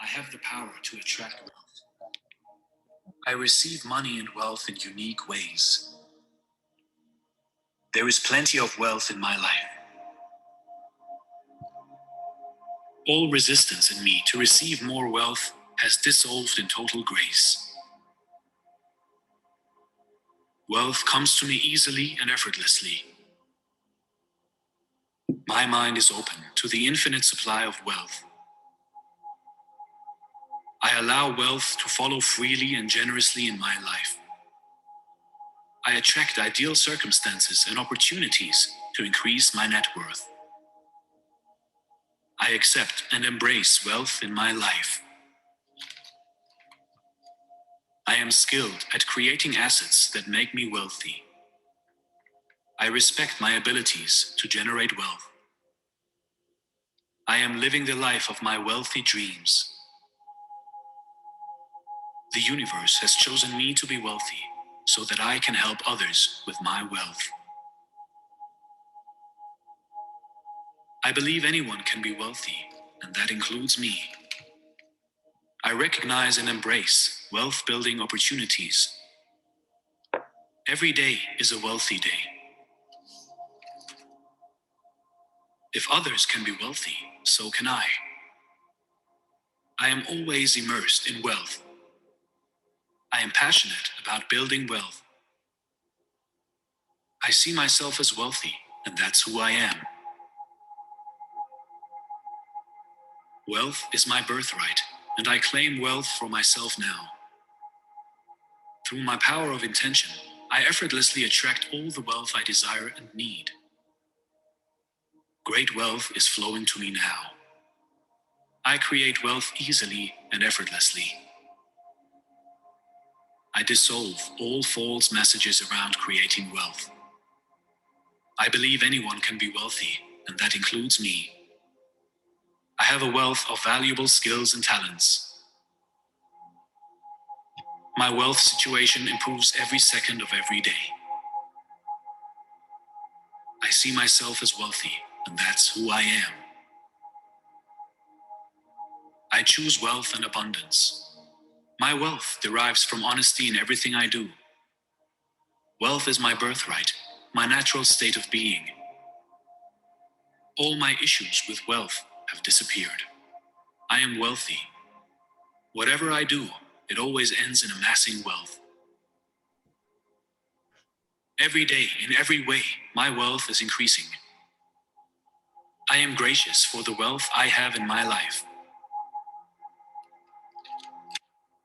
I have the power to attract wealth. I receive money and wealth in unique ways. There is plenty of wealth in my life. All resistance in me to receive more wealth has dissolved in total grace. Wealth comes to me easily and effortlessly. My mind is open to the infinite supply of wealth. I allow wealth to follow freely and generously in my life. I attract ideal circumstances and opportunities to increase my net worth. I accept and embrace wealth in my life. I am skilled at creating assets that make me wealthy. I respect my abilities to generate wealth. I am living the life of my wealthy dreams. The universe has chosen me to be wealthy so that I can help others with my wealth. I believe anyone can be wealthy, and that includes me. I recognize and embrace wealth-building opportunities. Every day is a wealthy day. If others can be wealthy, so can I. I am always immersed in wealth. I am passionate about building wealth. I see myself as wealthy, and that's who I am. Wealth is my birthright, and I claim wealth for myself now. Through my power of intention, I effortlessly attract all the wealth I desire and need. Great wealth is flowing to me now. I create wealth easily and effortlessly. I dissolve all false messages around creating wealth. I believe anyone can be wealthy, and that includes me. I have a wealth of valuable skills and talents. My wealth situation improves every second of every day. I see myself as wealthy, and that's who I am. I choose wealth and abundance. My wealth derives from honesty in everything I do. Wealth is my birthright, my natural state of being. All my issues with wealth have disappeared. I am wealthy. Whatever I do, it always ends in amassing wealth. Every day, in every way, my wealth is increasing. I am gracious for the wealth I have in my life.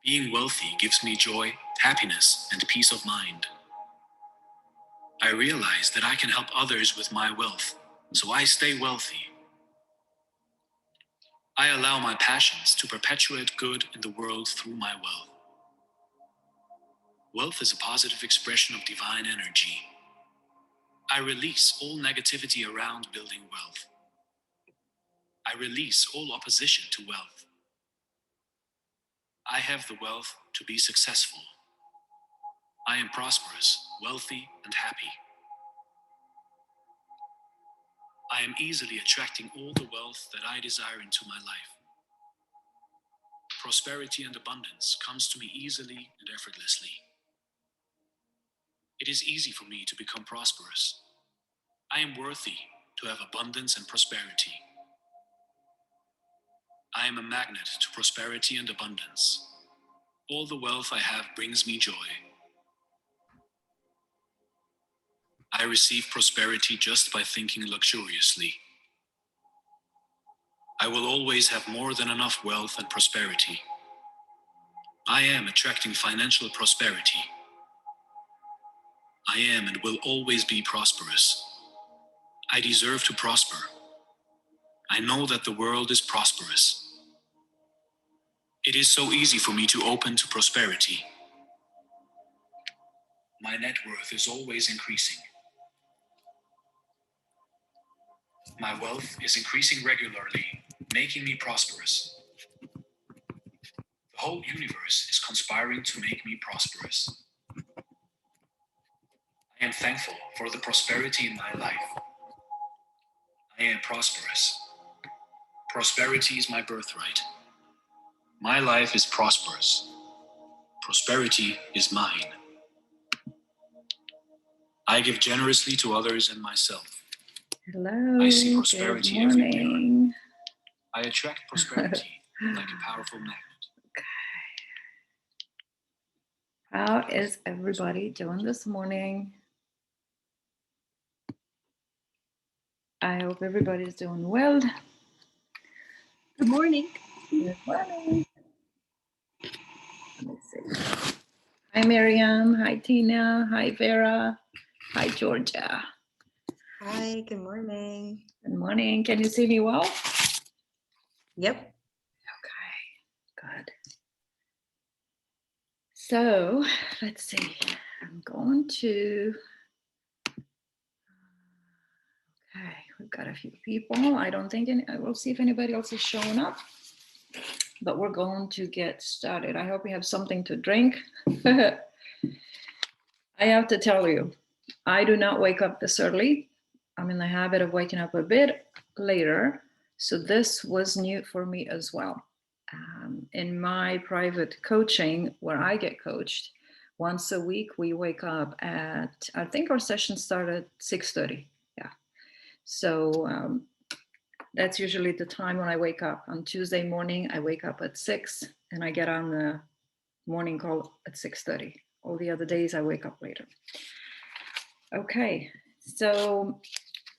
Being wealthy gives me joy, happiness, and peace of mind. I realize that I can help others with my wealth, so I stay wealthy. I allow my passions to perpetuate good in the world through my wealth. Wealth is a positive expression of divine energy. I release all negativity around building wealth. I release all opposition to wealth. I have the wealth to be successful. I am prosperous, wealthy, and happy. I am easily attracting all the wealth that I desire into my life. Prosperity and abundance comes to me easily and effortlessly. It is easy for me to become prosperous. I am worthy to have abundance and prosperity. I am a magnet to prosperity and abundance. All the wealth I have brings me joy. I receive prosperity just by thinking luxuriously. I will always have more than enough wealth and prosperity. I am attracting financial prosperity. I am and will always be prosperous. I deserve to prosper. I know that the world is prosperous. It is so easy for me to open to prosperity. My net worth is always increasing. My wealth is increasing regularly, making me prosperous. The whole universe is conspiring to make me prosperous. I am thankful for the prosperity in my life. I am prosperous. Prosperity is my birthright. My life is prosperous. Prosperity is mine. I give generously to others and myself. Hello. I see prosperity everywhere. I attract prosperity like a powerful magnet. How is everybody doing this morning? I hope everybody's doing well. Good morning. Good morning. Let me see. Hi, Miriam. Hi, Tina. Hi, Vera. Hi, Georgia. Hi, good morning. Good morning. Can you see me well? Yep. Okay, good. So let's see. I'm going to. Okay, we've got a few people. I don't think I will see if anybody else is showing up. But we're going to get started. I hope you have something to drink. I have to tell you, I do not wake up this early. I'm in the habit of waking up a bit later. So this was new for me as well. In my private coaching, where I get coached, once a week we wake up at, I think our session started at 6:30. Yeah. So that's usually the time when I wake up. On Tuesday morning, I wake up at 6 and I get on the morning call at 6:30. All the other days I wake up later. Okay, so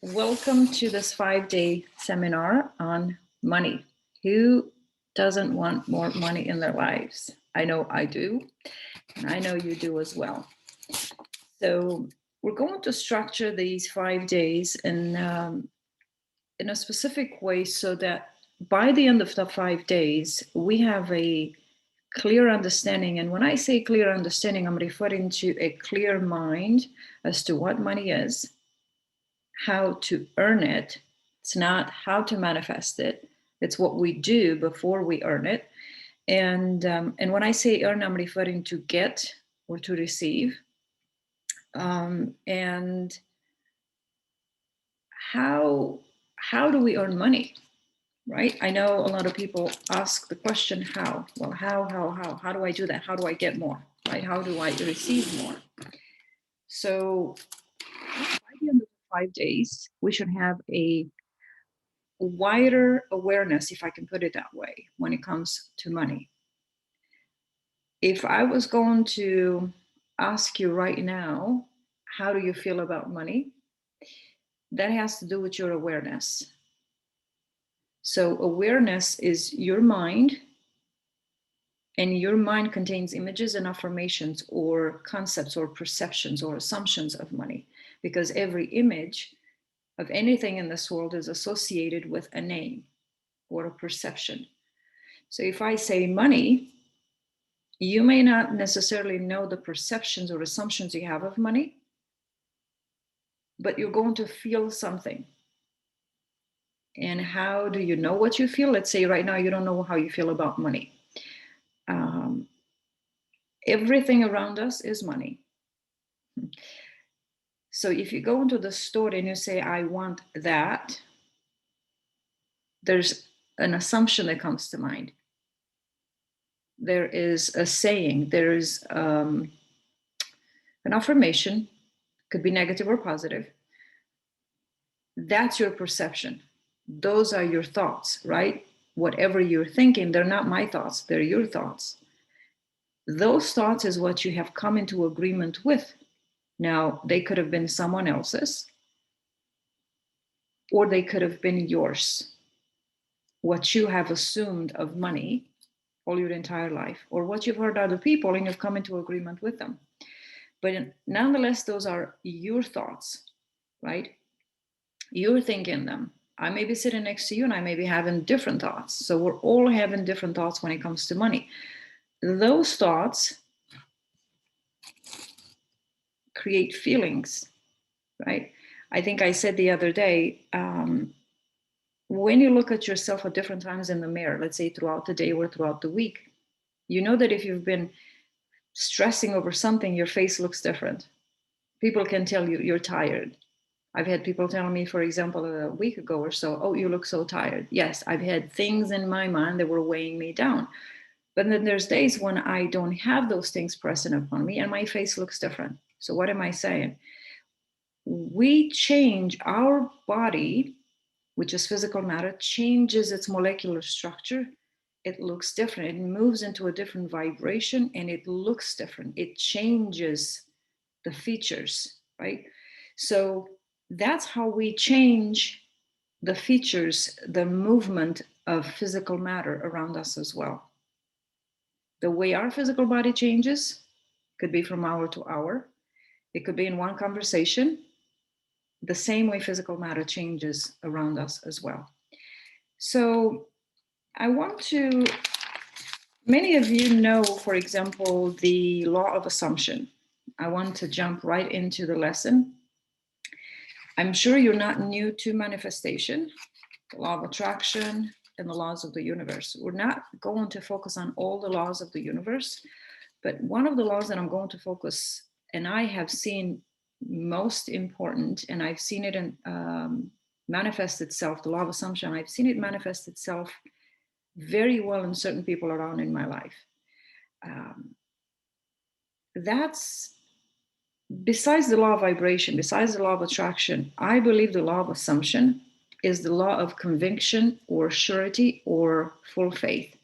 welcome to this 5-day seminar on money. Who doesn't want more money in their lives? I know I do, and I know you do as well. So we're going to structure these 5 days in a specific way so that by the end of the 5 days, we have a clear understanding. And when I say clear understanding, I'm referring to a clear mind as to what money is, how to earn it. It's not how to manifest it. It's what we do before we earn it. And when I say earn, I'm referring to get or to receive. And how do we earn money? Right? I know a lot of people ask the question, how? Well, how do I do that? How do I get more? Right? How do I receive more? So by the end of the 5 days, we should have a wider awareness, if I can put it that way, when it comes to money. If I was going to ask you right now, how do you feel about money? That has to do with your awareness. So awareness is your mind, and your mind contains images and affirmations or concepts or perceptions or assumptions of money, because every image of anything in this world is associated with a name or a perception. So if I say money, you may not necessarily know the perceptions or assumptions you have of money, but you're going to feel something. And how do you know what you feel? Let's say right now you don't know how you feel about money. Everything around us is money. So if you go into the store and you say, I want that, there's an assumption that comes to mind. There is a saying, there is an affirmation, could be negative or positive. That's your perception. Those are your thoughts, right? Whatever you're thinking, they're not my thoughts, they're your thoughts. Those thoughts is what you have come into agreement with. Now, they could have been someone else's, or they could have been yours. What you have assumed of money all your entire life, or what you've heard other people and you've come into agreement with them. But nonetheless, those are your thoughts, right? You're thinking them. I may be sitting next to you and I may be having different thoughts. So we're all having different thoughts when it comes to money. Those thoughts create feelings, right? I think I said the other day, when you look at yourself at different times in the mirror, let's say throughout the day or throughout the week, you know that if you've been stressing over something, your face looks different. People can tell you're tired. I've had people tell me, for example, a week ago or so, oh, you look so tired. Yes, I've had things in my mind that were weighing me down. But then there's days when I don't have those things present upon me and my face looks different. So what am I saying? We change our body, which is physical matter, changes its molecular structure. It looks different. It moves into a different vibration and it looks different. It changes the features, right? So that's how we change the features, the movement of physical matter around us as well. The way our physical body changes could be from hour to hour. It could be in one conversation, the same way physical matter changes around us as well. So I want to, many of you know, for example, the law of assumption. I want to jump right into the lesson. I'm sure you're not new to manifestation, the law of attraction, and the laws of the universe. We're not going to focus on all the laws of the universe, but one of the laws that I'm going to focus, and I have seen most important, and I've seen it in, manifest itself, the law of assumption, I've seen it manifest itself very well in certain people around in my life. That's besides the law of vibration, besides the law of attraction, I believe the law of assumption is the law of conviction or surety or full faith.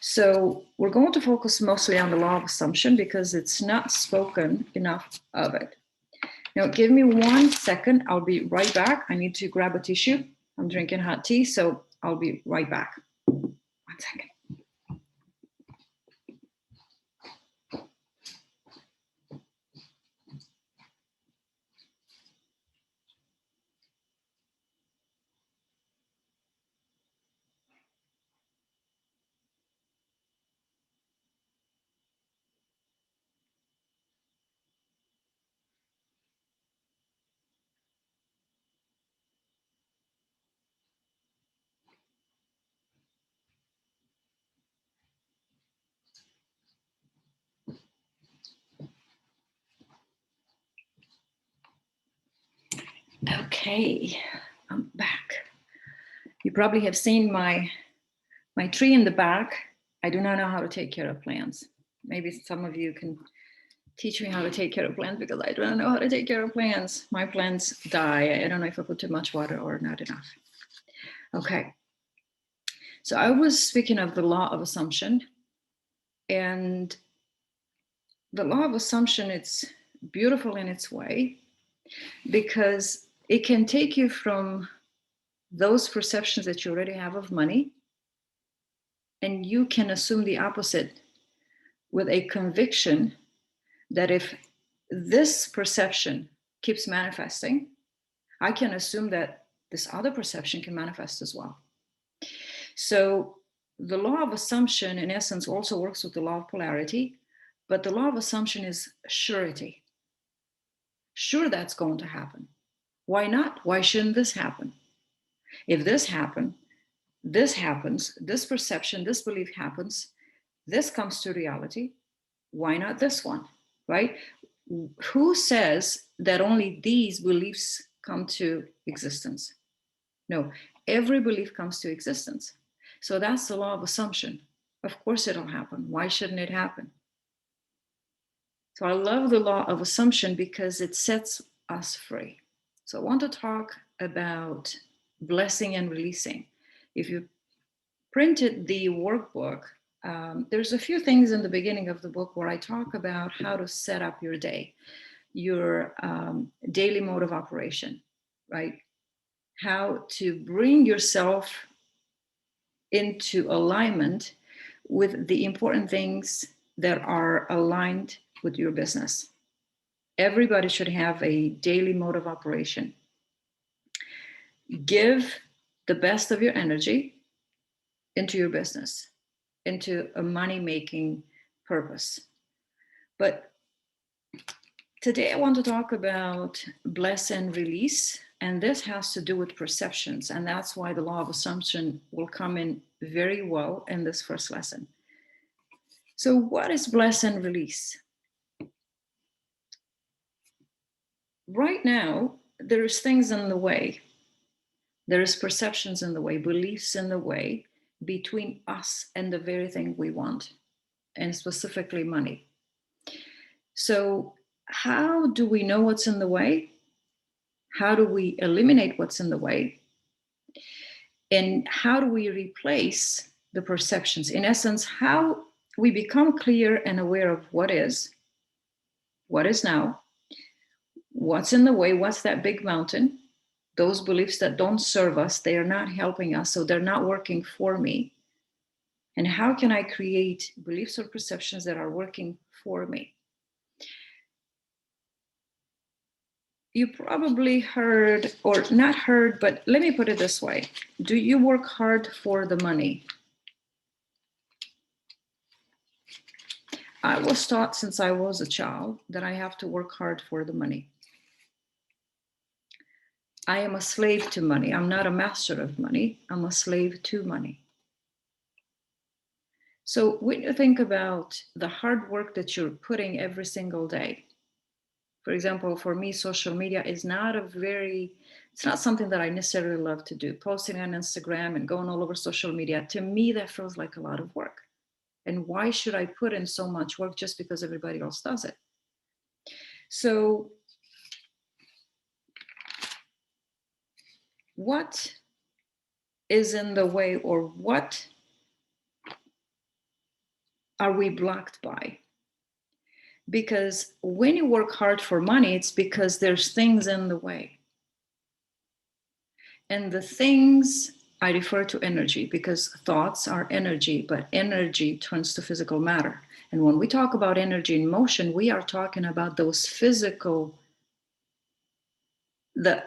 So we're going to focus mostly on the law of assumption because it's not spoken enough of it. Now, give me 1 second. I'll be right back. I need to grab a tissue. I'm drinking hot tea, so I'll be right back. 1 second. Okay, I'm back. You probably have seen my tree in the back. I do not know how to take care of plants. Maybe some of you can teach me how to take care of plants because I don't know how to take care of plants. My plants die. I don't know if I put too much water or not enough. Okay. So I was speaking of the law of assumption, and the law of assumption, it's beautiful in its way because it can take you from those perceptions that you already have of money, and you can assume the opposite with a conviction that if this perception keeps manifesting, I can assume that this other perception can manifest as well. So the law of assumption, in essence, also works with the law of polarity, but the law of assumption is surety. Sure, that's going to happen. Why not? Why shouldn't this happen? If this happens, this perception, this belief happens, this comes to reality. Why not this one, right? Who says that only these beliefs come to existence? No, every belief comes to existence. So that's the law of assumption. Of course it'll happen. Why shouldn't it happen? So I love the law of assumption because it sets us free. So I want to talk about blessing and releasing. If you printed the workbook, there's a few things in the beginning of the book where I talk about how to set up your day, your daily mode of operation, right? How to bring yourself into alignment with the important things that are aligned with your business. Everybody should have a daily mode of operation. Give the best of your energy into your business, into a money-making purpose. But today I want to talk about bless and release, and this has to do with perceptions, and that's why the law of assumption will come in very well in this first lesson. So what is bless and release? Right now, there's things in the way. There's perceptions in the way, beliefs in the way, between us and the very thing we want, and specifically money. So how do we know what's in the way? How do we eliminate what's in the way? And how do we replace the perceptions? In essence, how we become clear and aware of what is now, what's in the way, what's that big mountain, those beliefs that don't serve us, they are not helping us, so they're not working for me. And how can I create beliefs or perceptions that are working for me? You probably heard, or not heard, but let me put it this way. Do you work hard for the money? I was taught since I was a child that I have to work hard for the money. I am a slave to money. I'm not a master of money. I'm a slave to money. So when you think about the hard work that you're putting every single day, for example, for me, social media is it's not something that I necessarily love to do. Posting on Instagram and going all over social media, to me, that feels like a lot of work. And why should I put in so much work just because everybody else does it? So what is in the way, or what are we blocked by? Because when you work hard for money, it's because there's things in the way. And the things, I refer to energy because thoughts are energy, but energy turns to physical matter. And when we talk about energy in motion, we are talking about those physical, the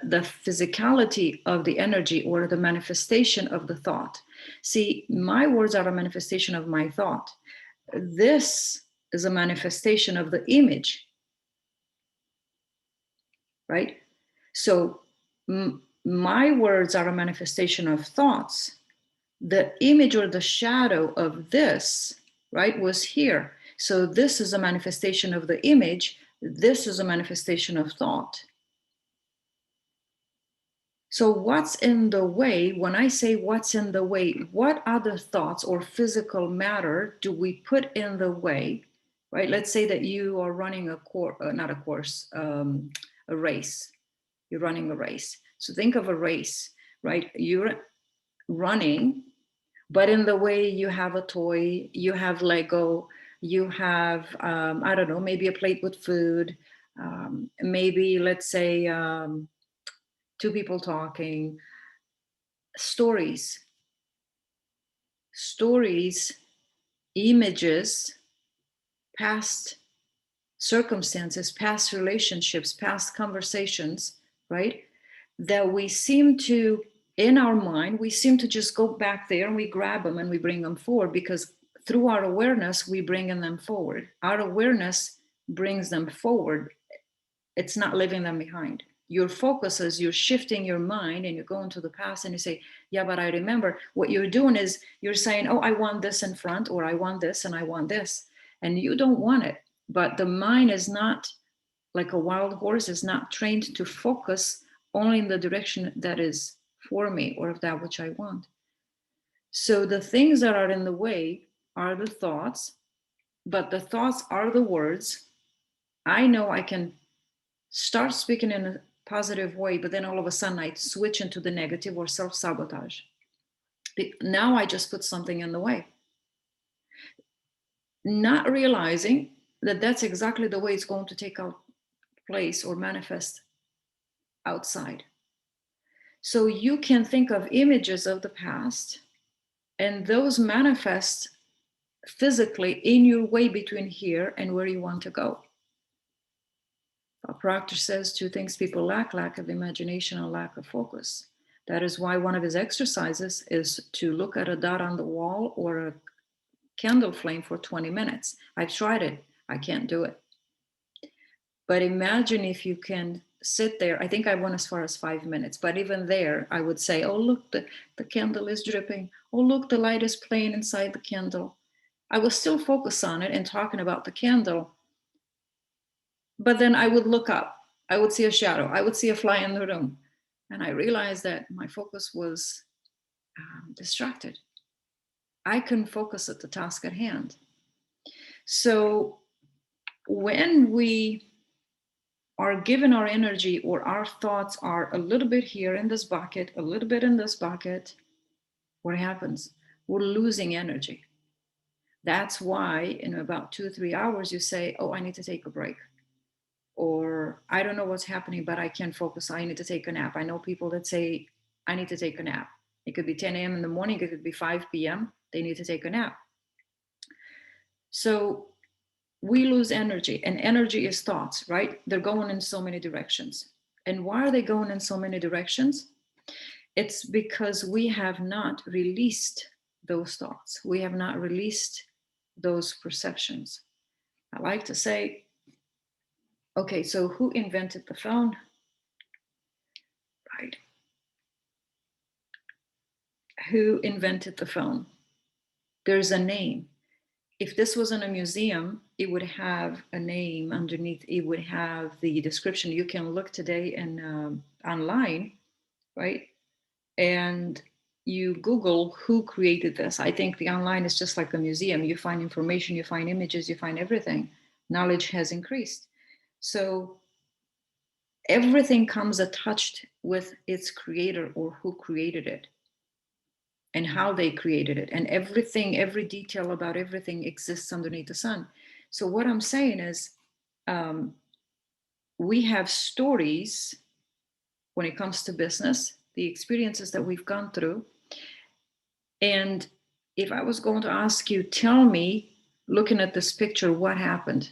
physicality of the energy, or the manifestation of the thought. See, my words are a manifestation of my thought. This is a manifestation of the image, right? So my words are a manifestation of thoughts. The image or the shadow of this, right, was here. So this is a manifestation of the image. This is a manifestation of thought. So what's in the way? When I say what's in the way, what other thoughts or physical matter do we put in the way, right? Let's say that you are running a race. You're running a race. So think of a race, right? You're running, but in the way you have a toy, you have Lego, you have, I don't know, maybe a plate with food, maybe let's say two people talking, stories, images, past circumstances, past relationships, past conversations, right? That we seem to, in our mind, we seem to just go back there and we grab them and we bring them forward, because through our awareness, we bring them forward. Our awareness brings them forward. It's not leaving them behind. Your focus is you're shifting your mind and you're going to the past and you say, yeah, but I remember. What you're doing is you're saying, oh, I want this in front, or I want this and I want this. And you don't want it. But the mind is not like a wild horse, is not trained to focus only in the direction that is for me or of that which I want. So the things that are in the way are the thoughts, but the thoughts are the words. I know I can start speaking in a positive way, but then all of a sudden I switch into the negative or self-sabotage. Now I just put something in the way, not realizing that that's exactly the way it's going to take out place or manifest outside. So you can think of images of the past, and those manifest physically in your way between here and where you want to go. Proctor says two things people lack of imagination and lack of focus. That is why one of his exercises is to look at a dot on the wall or a candle flame for 20 minutes. I've tried it. I can't do it. But imagine if you can sit there. I think I went as far as 5 minutes, but even there, I would say, oh, look, the candle is dripping. Oh, look, the light is playing inside the candle. I was still focused on it and talking about the candle. But then I would look up. I would see a shadow. I would see a fly in the room. And I realized that my focus was distracted. I couldn't focus at the task at hand. So when we are given our energy, or our thoughts are a little bit here in this bucket, a little bit in this bucket, what happens? We're losing energy. That's why in about 2 or 3 hours you say, oh, I need to take a break. Or I don't know what's happening, but I can't focus. I need to take a nap. I know people that say, I need to take a nap. It could be 10 a.m. in the morning. It could be 5 p.m. They need to take a nap. So we lose energy, and energy is thoughts, right? They're going in so many directions. And why are they going in so many directions? It's because we have not released those thoughts. We have not released those perceptions. I like to say, okay, so who invented the phone? Right. Who invented the phone? There's a name. If this was in a museum, it would have a name underneath. It would have the description. You can look today and online, right? And you Google who created this. I think the online is just like a museum. You find information, you find images, you find everything. Knowledge has increased. So everything comes attached with its creator, or who created it and how they created it. And everything, every detail about everything exists underneath the sun. So what I'm saying is, we have stories when it comes to business, the experiences that we've gone through. And if I was going to ask you, tell me, looking at this picture, what happened,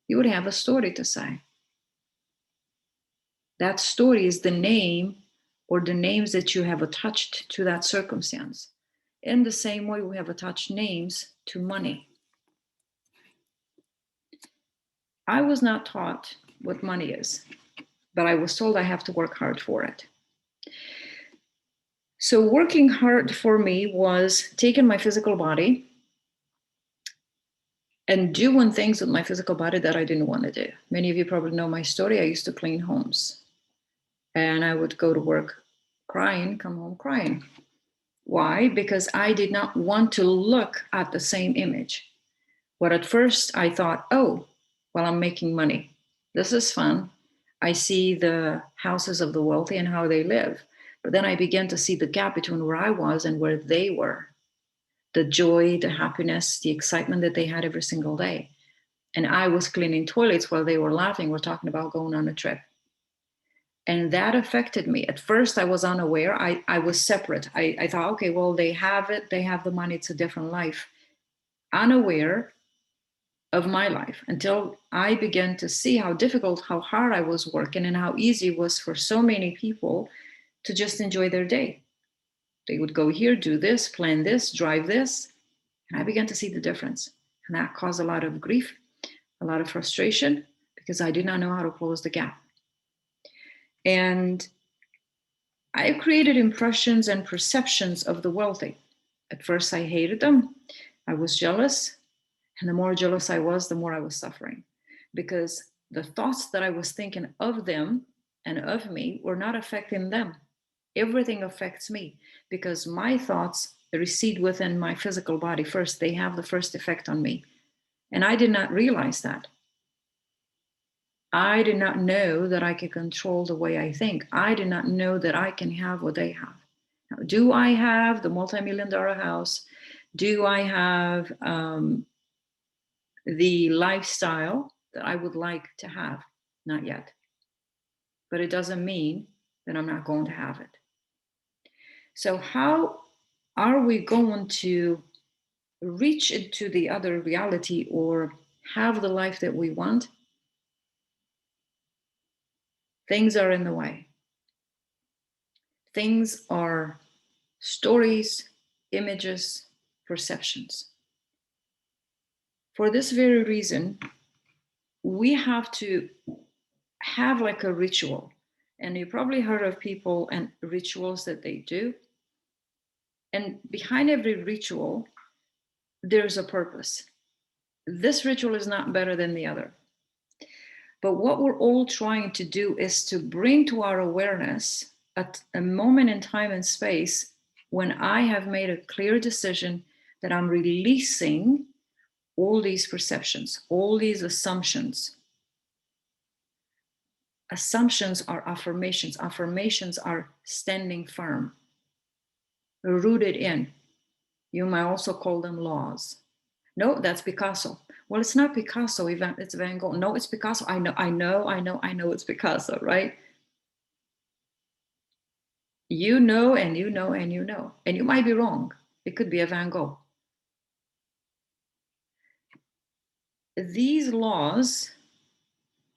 you would have a story to say. That story is the name, or the names that you have attached to that circumstance. In the same way, we have attached names to money. I was not taught what money is, but I was told I have to work hard for it. So working hard for me was taking my physical body and doing things with my physical body that I didn't want to do. Many of you probably know my story. I used to clean homes, and I would go to work crying, come home crying. Why? Because I did not want to look at the same image. But at first I thought, oh, well, I'm making money. This is fun. I see the houses of the wealthy and how they live. But then I began to see the gap between where I was and where they were. The joy, the happiness, the excitement that they had every single day. And I was cleaning toilets while they were laughing. We're talking about going on a trip. And that affected me. At first, I was unaware. I was separate. I thought, okay, well, they have it. They have the money. It's a different life. Unaware of my life, until I began to see how difficult, how hard I was working, and how easy it was for so many people to just enjoy their day. They would go here, do this, plan this, drive this. And I began to see the difference. And that caused a lot of grief, a lot of frustration, because I did not know how to close the gap. And I created impressions and perceptions of the wealthy. At first, I hated them. I was jealous. And the more jealous I was, the more I was suffering, because the thoughts that I was thinking of them and of me were not affecting them. Everything affects me, because my thoughts recede within my physical body first. They have the first effect on me. And I did not realize that. I did not know that I could control the way I think. I did not know that I can have what they have. Now, do I have the multi-million-dollar house? Do I have the lifestyle that I would like to have? Not yet. But it doesn't mean that I'm not going to have it. So how are we going to reach into the other reality, or have the life that we want? Things are in the way. Things are stories, images, perceptions. For this very reason, we have to have like a ritual. And you probably heard of people and rituals that they do. And behind every ritual, there's a purpose. This ritual is not better than the other. But what we're all trying to do is to bring to our awareness at a moment in time and space when I have made a clear decision that I'm releasing all these perceptions, all these assumptions. Assumptions are affirmations. Affirmations are standing firm, rooted in. You might also call them laws. No, that's Picasso. Well, it's not Picasso, it's Van Gogh. No, it's Picasso. I know it's Picasso, right? You know, and you know, and you know. And you might be wrong. It could be a Van Gogh. These laws,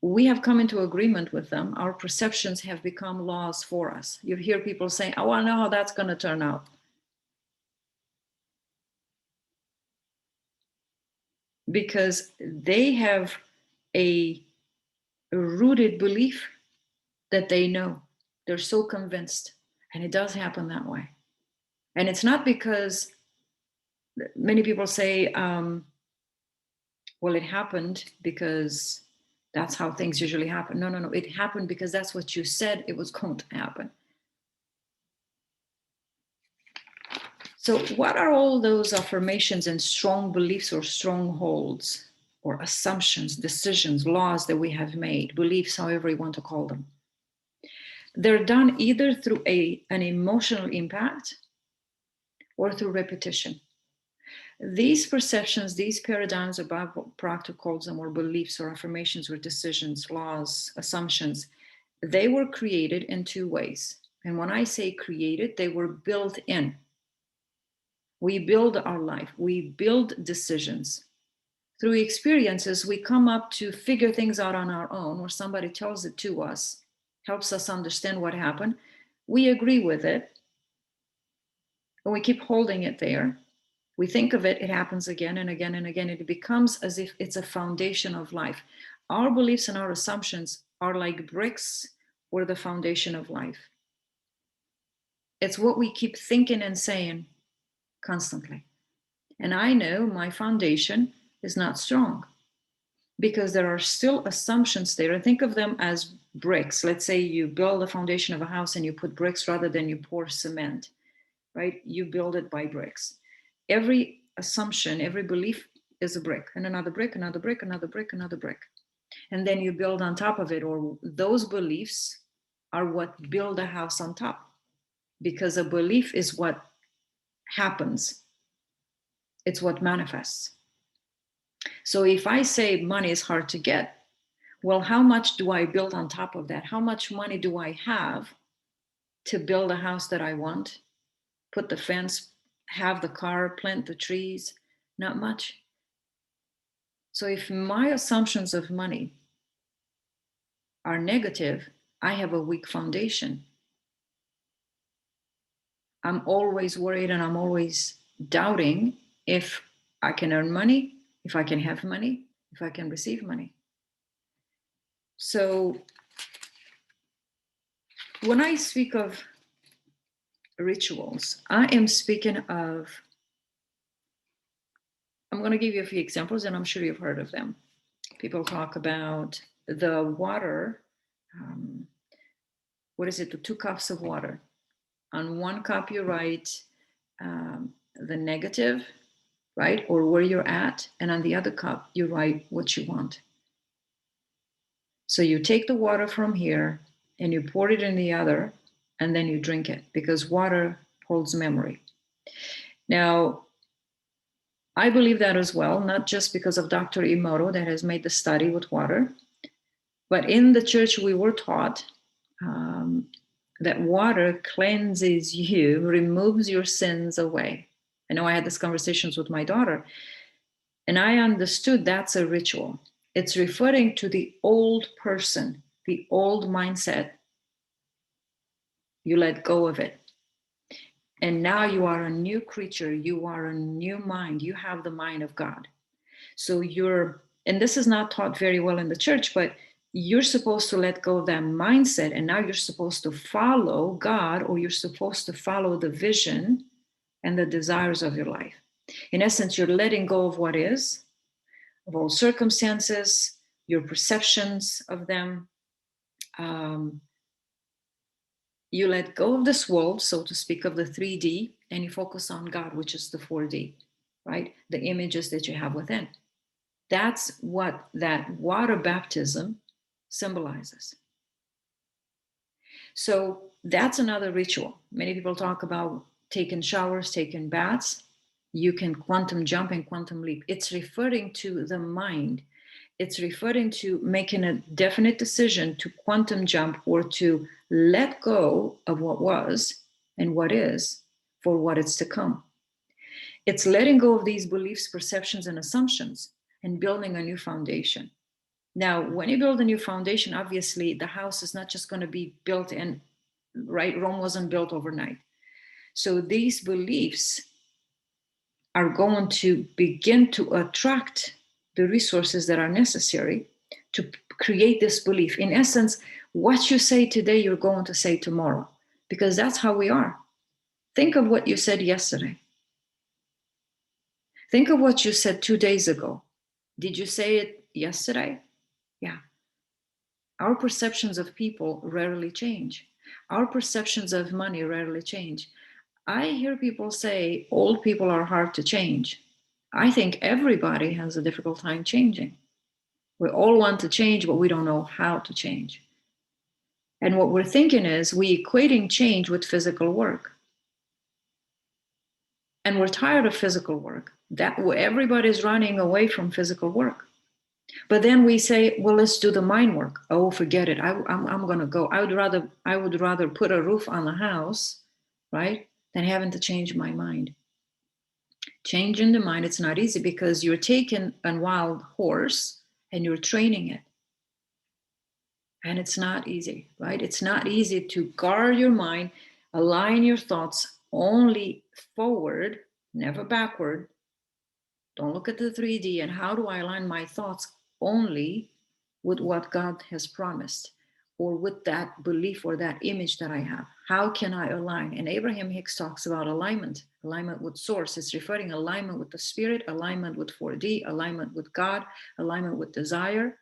we have come into agreement with them. Our perceptions have become laws for us. You hear people saying, oh, I know how that's going to turn out. Because they have a rooted belief that they know. They're so convinced. And it does happen that way. And it's not because many people say, well, it happened because that's how things usually happen. No. It happened because that's what you said it was going to happen. So what are all those affirmations and strong beliefs or strongholds or assumptions, decisions, laws that we have made, beliefs, however you want to call them? They're done either through an emotional impact or through repetition. These perceptions, these paradigms, about Proctor calls them, or beliefs or affirmations or decisions, laws, assumptions, they were created in two ways. And when I say created, they were built in. We build our life, we build decisions. Through experiences, we come up to figure things out on our own, or somebody tells it to us, helps us understand what happened. We agree with it, and we keep holding it there. We think of it, it happens again and again and again. It becomes as if it's a foundation of life. Our beliefs and our assumptions are like bricks or the foundation of life. It's what we keep thinking and saying constantly. And I know my foundation is not strong because there are still assumptions there. And think of them as bricks. Let's say you build the foundation of a house and you put bricks rather than you pour cement, right? You build it by bricks. Every assumption, every belief is a brick, and another brick, another brick, another brick, another brick. And then you build on top of it, or those beliefs are what build a house on top, because a belief is what happens. It's what manifests. So if I say money is hard to get, well, how much do I build on top of that? How much money do I have to build a house that I want, put the fence, have the car, plant the trees? Not much. So if my assumptions of money are negative, I have a weak foundation. I'm always worried and I'm always doubting if I can earn money, if I can have money, if I can receive money. So when I speak of rituals, I am speaking of, I'm going to give you a few examples and I'm sure you've heard of them. People talk about the water, what is it, the 2 cups of water. On 1 cup, you write the negative, right? Or where you're at. And on the other cup, you write what you want. So you take the water from here and you pour it in the other, and then you drink it because water holds memory. Now, I believe that as well, not just because of Dr. Emoto that has made the study with water, but in the church we were taught that water cleanses you, removes your sins away. I know I had these conversations with my daughter, and I understood that's a ritual. It's referring to the old person, the old mindset. You let go of it. And now you are a new creature. You are a new mind. You have the mind of God. So and this is not taught very well in the church, but you're supposed to let go of that mindset. And now you're supposed to follow God, or you're supposed to follow the vision and the desires of your life. In essence, you're letting go of what is, of all circumstances, your perceptions of them. You let go of this world, so to speak, of the 3D, and you focus on God, which is the 4D. right? The images that you have within. That's what that water baptism symbolizes. So that's another ritual. Many people talk about taking showers, taking baths. You can quantum jump and quantum leap. It's referring to the mind. It's referring to making a definite decision to quantum jump or to let go of what was and what is for what is to come. It's letting go of these beliefs, perceptions, and assumptions and building a new foundation. Now, when you build a new foundation, obviously the house is not just going to be built in, right? Rome wasn't built overnight. So these beliefs are going to begin to attract the resources that are necessary to create this belief. In essence, what you say today, you're going to say tomorrow, because that's how we are. Think of what you said yesterday. Think of what you said 2 days ago. Did you say it yesterday? Yeah. Our perceptions of people rarely change. Our perceptions of money rarely change. I hear people say old people are hard to change. I think everybody has a difficult time changing. We all want to change, but we don't know how to change. And what we're thinking is we equating change with physical work. And we're tired of physical work. That everybody's running away from physical work. But then we say, well, let's do the mind work. Oh, forget it. I'm going to go. I would rather put a roof on the house, right, than having to change my mind. Changing the mind, it's not easy because you're taking a wild horse and you're training it. And it's not easy, right? It's not easy to guard your mind, align your thoughts only forward, never backward. Don't look at the 3D and how do I align my thoughts only with what God has promised or with that belief or that image that I have. How can I align? And Abraham Hicks talks about alignment with source. It's referring alignment with the spirit, alignment with 4D, alignment with God, alignment with desire.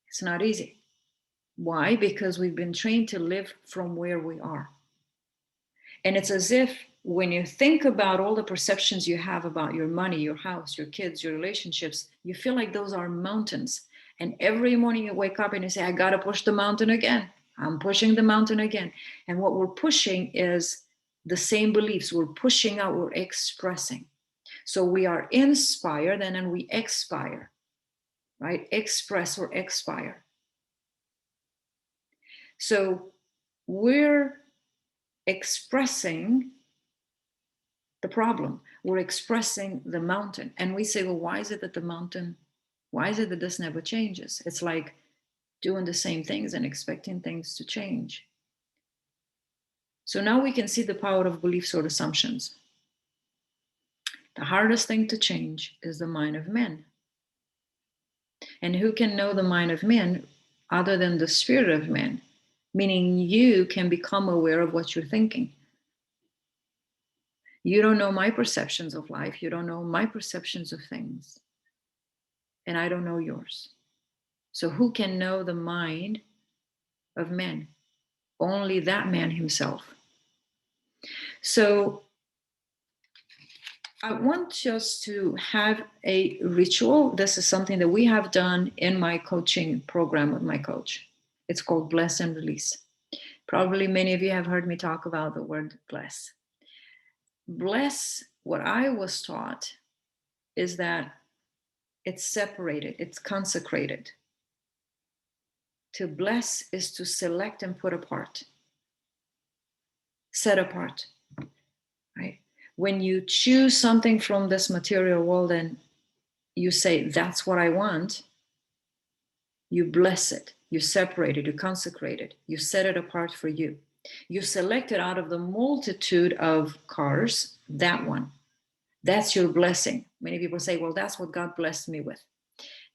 It's not easy. Why? Because we've been trained to live from where we are. And it's as if when you think about all the perceptions you have about your money, your house, your kids, your relationships, you feel like those are mountains. And every morning you wake up and you say, I got to push the mountain again. I'm pushing the mountain again. And what we're pushing is the same beliefs. We're pushing out, we're expressing. So we are inspired and then we expire, right? Express or expire. So we're expressing the problem. We're expressing the mountain. And we say, well, why is it that this never changes? It's like doing the same things and expecting things to change. So now we can see the power of beliefs or assumptions. The hardest thing to change is the mind of men. And who can know the mind of men other than the spirit of men? Meaning you can become aware of what you're thinking. You don't know my perceptions of life. You don't know my perceptions of things. And I don't know yours. So who can know the mind of men? Only that man himself. So I want us to have a ritual. This is something that we have done in my coaching program with my coach. It's called Bless and Release. Probably many of you have heard me talk about the word bless. Bless, what I was taught is that it's separated, it's consecrated. To bless is to select and put apart, set apart, right? When you choose something from this material world and you say, that's what I want, you bless it, you separate it, you consecrate it, you set it apart for you. You select it out of the multitude of cars, that one. That's your blessing. Many people say, well, that's what God blessed me with.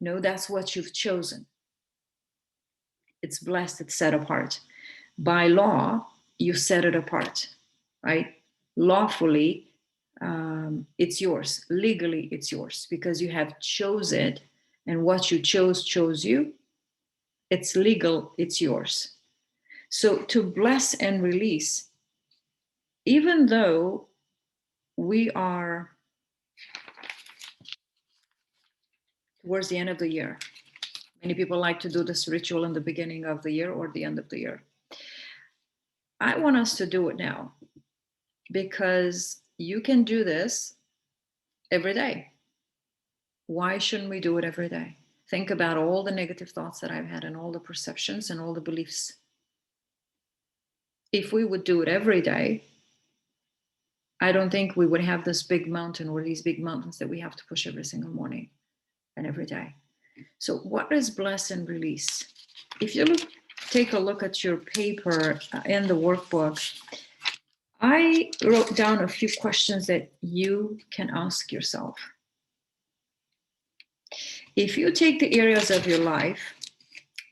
No, that's what you've chosen. It's blessed, it's set apart. By law, you set it apart, right? Lawfully, it's yours. Legally, it's yours because you have chose it, and what you chose you. It's legal, it's yours. So to bless and release, even though we are towards the end of the year. Many people like to do this ritual in the beginning of the year or the end of the year. I want us to do it now because you can do this every day. Why shouldn't we do it every day? Think about all the negative thoughts that I've had and all the perceptions and all the beliefs. If we would do it every day, I don't think we would have this big mountain or these big mountains that we have to push every single morning and every day. So what is bless and release? If you take a look at your paper in the workbook, I wrote down a few questions that you can ask yourself. If you take the areas of your life,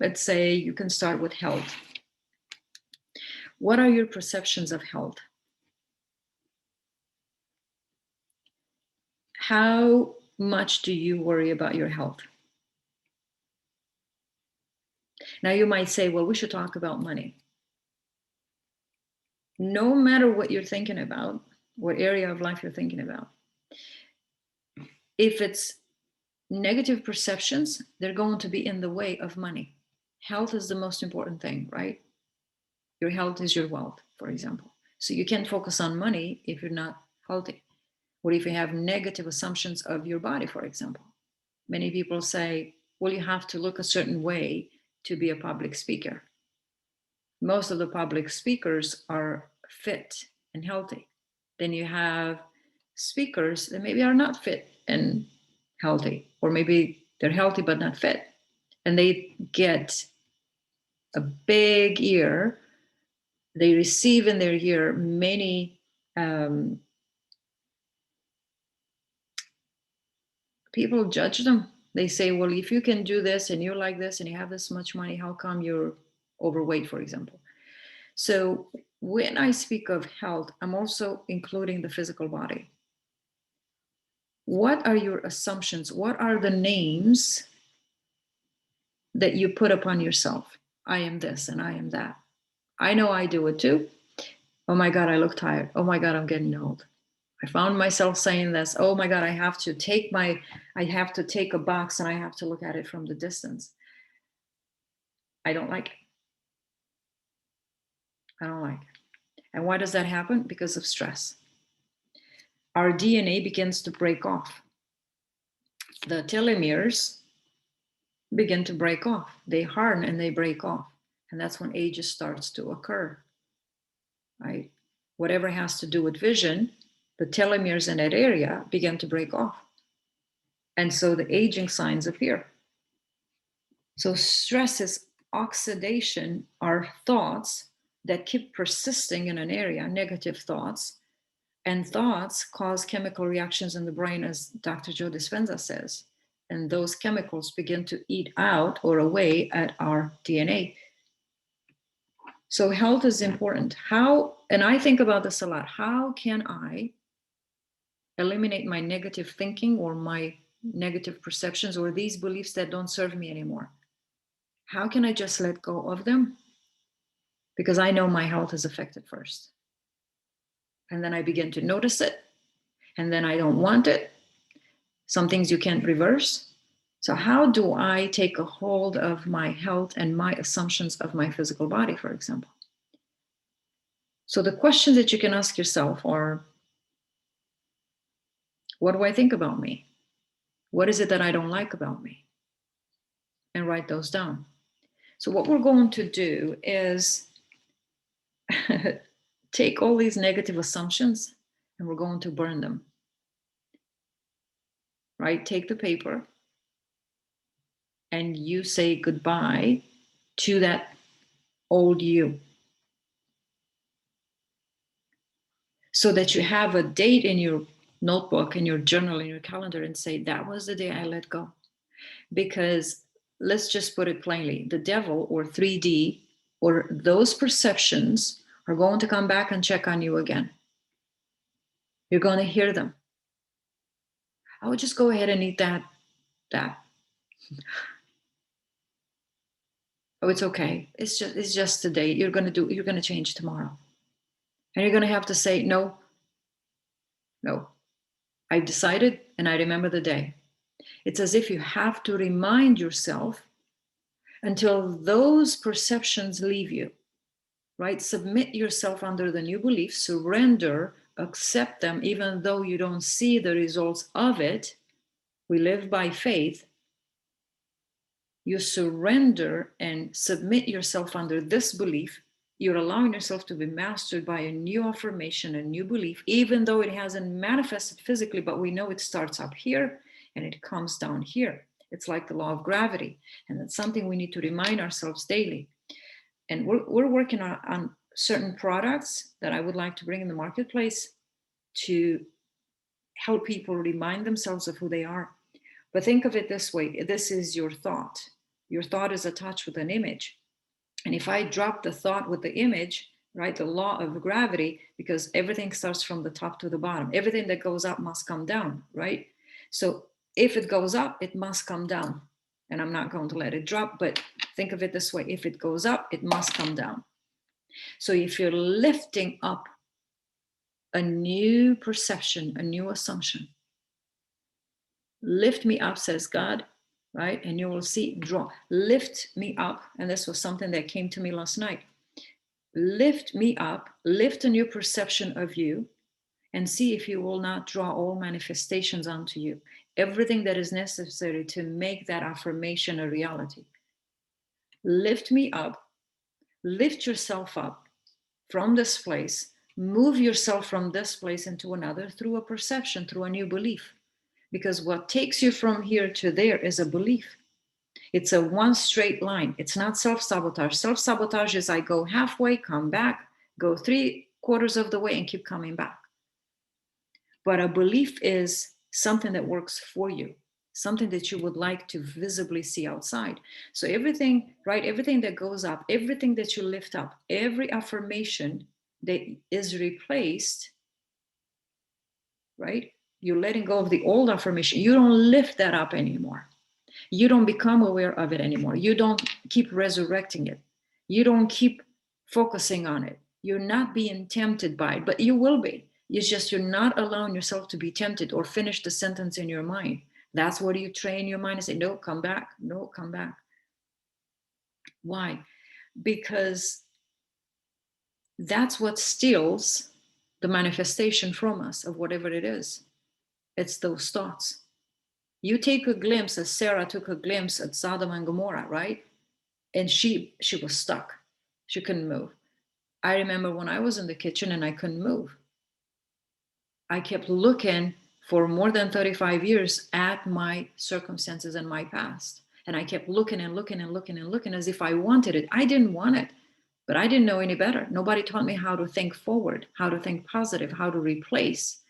let's say you can start with health. What are your perceptions of health? How much do you worry about your health? Now you might say, well, we should talk about money. No matter what you're thinking about, what area of life you're thinking about, if it's negative perceptions, they're going to be in the way of money. Health is the most important thing, right? Your health is your wealth, for example. So you can't focus on money if you're not healthy. What if you have negative assumptions of your body, for example? Many people say, well, you have to look a certain way to be a public speaker. Most of the public speakers are fit and healthy. Then you have speakers that maybe are not fit and healthy, or maybe they're healthy but not fit. And they get a big ear. They receive in their ear many people judge them. They say, well, if you can do this and you're like this and you have this much money, how come you're overweight, for example? So when I speak of health, I'm also including the physical body. What are your assumptions? What are the names that you put upon yourself? I am this and I am that. I know I do it too. Oh my God, I look tired. Oh my God, I'm getting old. I found myself saying this. Oh my God, I have to take a box and I have to look at it from the distance. I don't like it. I don't like it. And why does that happen? Because of stress. Our DNA begins to break off. The telomeres begin to break off. They harden and they break off. And that's when age starts to occur, right? Whatever has to do with vision, the telomeres in that area begin to break off. And so the aging signs appear. So stress is oxidation, are thoughts that keep persisting in an area, negative thoughts. And thoughts cause chemical reactions in the brain, as Dr. Joe Dispenza says. And those chemicals begin to eat out or away at our DNA. So health is important. How, and I think about this a lot, how can I eliminate my negative thinking or my negative perceptions or these beliefs that don't serve me anymore? How can I just let go of them? Because I know my health is affected first. And then I begin to notice it. And then I don't want it. Some things you can't reverse. So how do I take a hold of my health and my assumptions of my physical body, for example? So the questions that you can ask yourself are, what do I think about me? What is it that I don't like about me? And write those down. So what we're going to do is take all these negative assumptions and we're going to burn them. Right? Take the paper and you say goodbye to that old you. So that you have a date in your notebook, in your journal, in your calendar, and say, that was the day I let go. Because let's just put it plainly, the devil or 3D or those perceptions are going to come back and check on you again. You're going to hear them. I would just go ahead and eat that. Oh, it's okay. It's just today. You're going to change tomorrow. And you're going to have to say, no, I decided and I remember the day. It's as if you have to remind yourself until those perceptions leave you, right? Submit yourself under the new belief, surrender, accept them, even though you don't see the results of it. We live by faith. You surrender and submit yourself under this belief. You're allowing yourself to be mastered by a new affirmation, a new belief, even though it hasn't manifested physically, but we know it starts up here and it comes down here. It's like the law of gravity. And that's something we need to remind ourselves daily. And we're working on certain products that I would like to bring in the marketplace to help people remind themselves of who they are. But think of it this way. This is your thought. Your thought is attached with an image. And if I drop the thought with the image, right, the law of gravity, because everything starts from the top to the bottom. Everything that goes up must come down, right? So if it goes up, it must come down. And I'm not going to let it drop, but think of it this way. If it goes up, it must come down. So if you're lifting up a new perception, a new assumption, lift me up, says God, right? And you will see, draw, lift me up. And this was something that came to me last night. Lift me up, lift a new perception of you, and see if you will not draw all manifestations onto you. Everything that is necessary to make that affirmation a reality. Lift me up, lift yourself up from this place, move yourself from this place into another through a perception, through a new belief. Because what takes you from here to there is a belief. It's a one straight line. It's not self-sabotage. Self-sabotage is I go halfway, come back, go 3/4 of the way and keep coming back. But a belief is something that works for you, something that you would like to visibly see outside. So everything, right? Everything that goes up, everything that you lift up, every affirmation that is replaced, right? You're letting go of the old affirmation. You don't lift that up anymore. You don't become aware of it anymore. You don't keep resurrecting it. You don't keep focusing on it. You're not being tempted by it, but you will be. It's just you're not allowing yourself to be tempted or finish the sentence in your mind. That's where you train your mind and say, no, come back. No, come back. Why? Because that's what steals the manifestation from us of whatever it is. It's those thoughts. You take a glimpse, as Sarah took a glimpse at Sodom and Gomorrah, right? And she was stuck. She couldn't move. I remember when I was in the kitchen and I couldn't move. I kept looking for more than 35 years at my circumstances and my past. And I kept looking and looking and looking and looking as if I wanted it. I didn't want it, but I didn't know any better. Nobody taught me how to think forward, how to think positive, how to replace.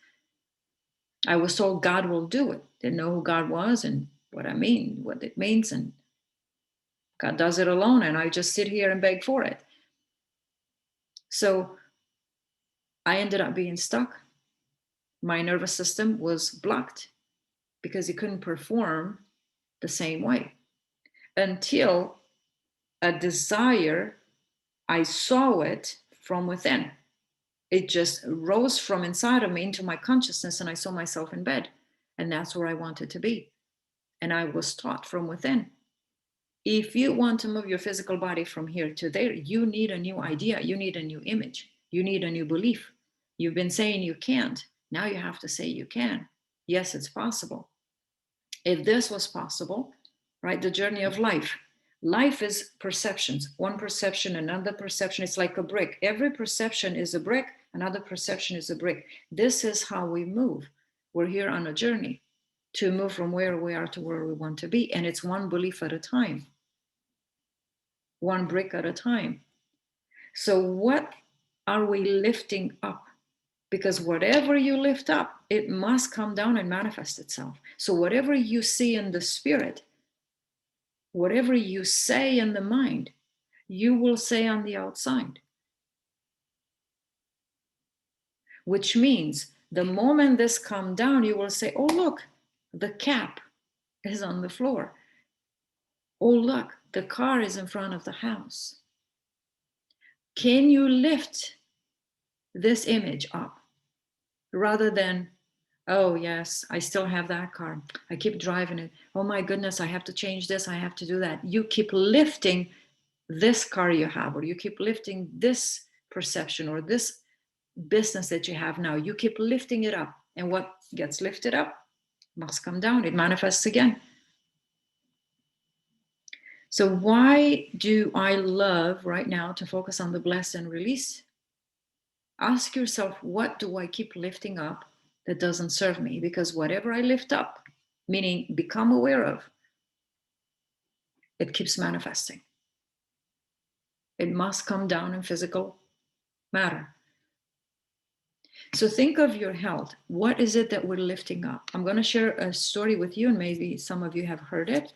I was told God will do it. Didn't know who God was and what it means. And God does it alone. And I just sit here and beg for it. So I ended up being stuck. My nervous system was blocked because it couldn't perform the same way until a desire, I saw it from within. It just rose from inside of me into my consciousness, and I saw myself in bed. And that's where I wanted to be. And I was taught from within. If you want to move your physical body from here to there, you need a new idea. You need a new image. You need a new belief. You've been saying you can't. Now you have to say you can. Yes, it's possible. If this was possible, right? The journey of life. Life is perceptions. One perception, another perception. It's like a brick. Every perception is a brick. Another perception is a brick. This is how we move. We're here on a journey to move from where we are to where we want to be. And it's one belief at a time. One brick at a time. So what are we lifting up? Because whatever you lift up, it must come down and manifest itself. So whatever you see in the spirit, whatever you say in the mind, you will say on the outside. Which means the moment this comes down, you will say, oh, look, the cap is on the floor. Oh, look, the car is in front of the house. Can you lift this image up rather than Oh, yes, I still have that car. I keep driving it. Oh my goodness, I have to change this. I have to do that. You keep lifting this car you have, or you keep lifting this perception or this business that you have now. You keep lifting it up. And what gets lifted up must come down. It manifests again. So, why do I love right now to focus on the bless and release? Ask yourself, what do I keep lifting up that doesn't serve me? Because whatever I lift up, meaning become aware of, it keeps manifesting. It must come down in physical matter. So think of your health. What is it that we're lifting up? I'm going to share a story with you, and maybe some of you have heard it.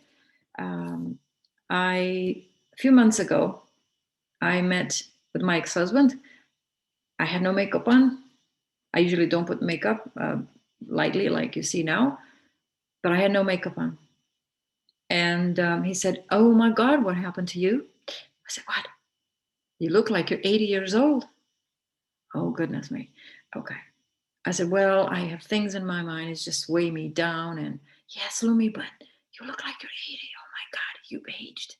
A few months ago, I met with my ex-husband. I had no makeup on. I usually don't put makeup lightly like you see now, but I had no makeup on. And he said, "Oh my God, what happened to you?" I said, "What? You look like you're 80 years old." Oh, goodness me. Okay. I said, "Well, I have things in my mind. It's just weigh me down." And yes, Lumi, but you look like you're 80. Oh my God, you aged.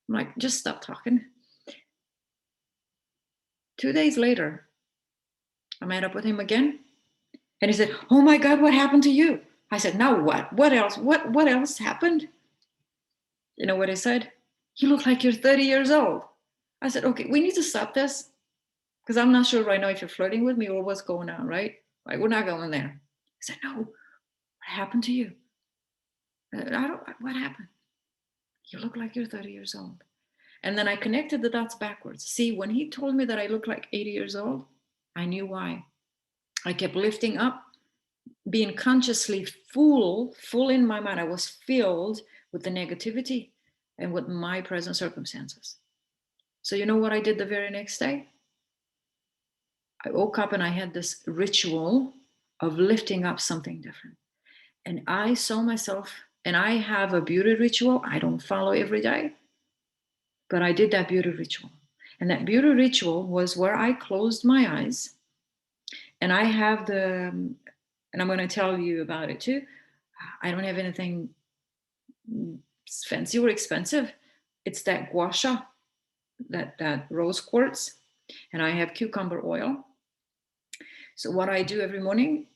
I'm like, just stop talking. 2 days later, I met up with him again. And he said, "Oh my God, what happened to you?" I said, "Now what? What else? What else happened?" You know what he said? "You look like you're 30 years old." I said, "Okay, we need to stop this because I'm not sure right now if you're flirting with me or what's going on, right? Like, we're not going there." He said, "No, what happened to you?" What happened? "You look like you're 30 years old." And then I connected the dots backwards. See, when he told me that I look like 80 years old, I knew why. I kept lifting up, being consciously full in my mind. I was filled with the negativity and with my present circumstances. So you know what I did the very next day? I woke up and I had this ritual of lifting up something different. And I saw myself, and I have a beauty ritual I don't follow every day, but I did that beauty ritual. And that beauty ritual was where I closed my eyes, and I have and I'm going to tell you about it too. I don't have anything fancy or expensive. It's that gua sha, that rose quartz, and I have cucumber oil. So what I do every morning,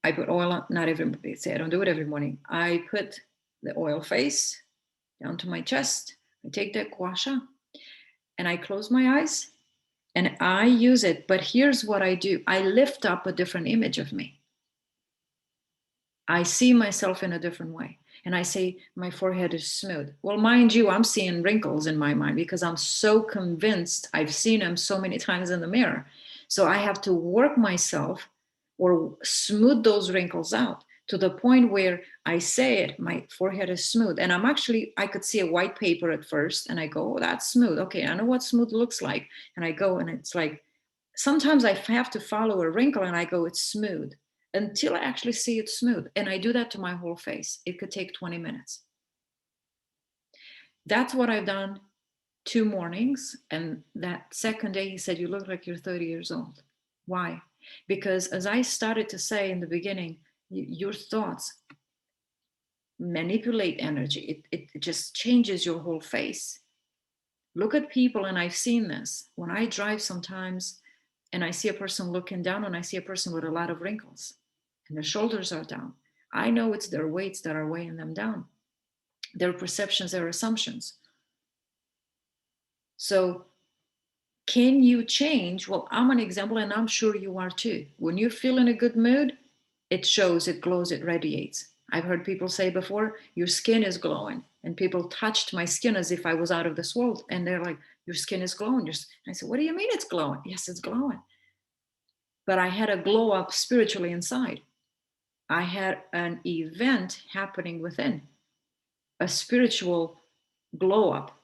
I put oil on, not every, say I don't do it every morning. I put the oil face down to my chest. I take that gua sha and I close my eyes and I use it. But here's what I do. I lift up a different image of me. I see myself in a different way. And I say, my forehead is smooth. Well, mind you, I'm seeing wrinkles in my mind because I'm so convinced. I've seen them so many times in the mirror. So I have to work myself or smooth those wrinkles out to the point where I say it, my forehead is smooth. And I could see a white paper at first and I go, oh, that's smooth. Okay, I know what smooth looks like. And I go and it's like, sometimes I have to follow a wrinkle and I go, it's smooth until I actually see it smooth. And I do that to my whole face. It could take 20 minutes. That's what I've done 2 mornings. And that second day, he said, you look like you're 30 years old. Why? Because as I started to say in the beginning, your thoughts manipulate energy. It just changes your whole face. Look at people, and I've seen this. When I drive sometimes and I see a person looking down and I see a person with a lot of wrinkles and their shoulders are down, I know it's their weights that are weighing them down, their perceptions, their assumptions. So can you change? Well, I'm an example, and I'm sure you are too. When you feel in a good mood, it shows, it glows, it radiates. I've heard people say before, your skin is glowing. And people touched my skin as if I was out of this world. And they're like, your skin is glowing. And I said, what do you mean it's glowing? Yes, it's glowing. But I had a glow up spiritually inside. I had an event happening within, a spiritual glow up.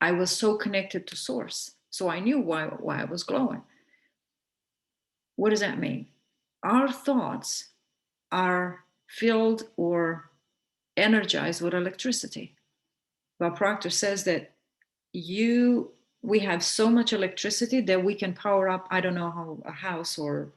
I was so connected to source. So I knew why I was glowing. What does that mean? Our thoughts are filled or energized with electricity. Bob Proctor says that we have so much electricity that we can power up, I don't know how, a house or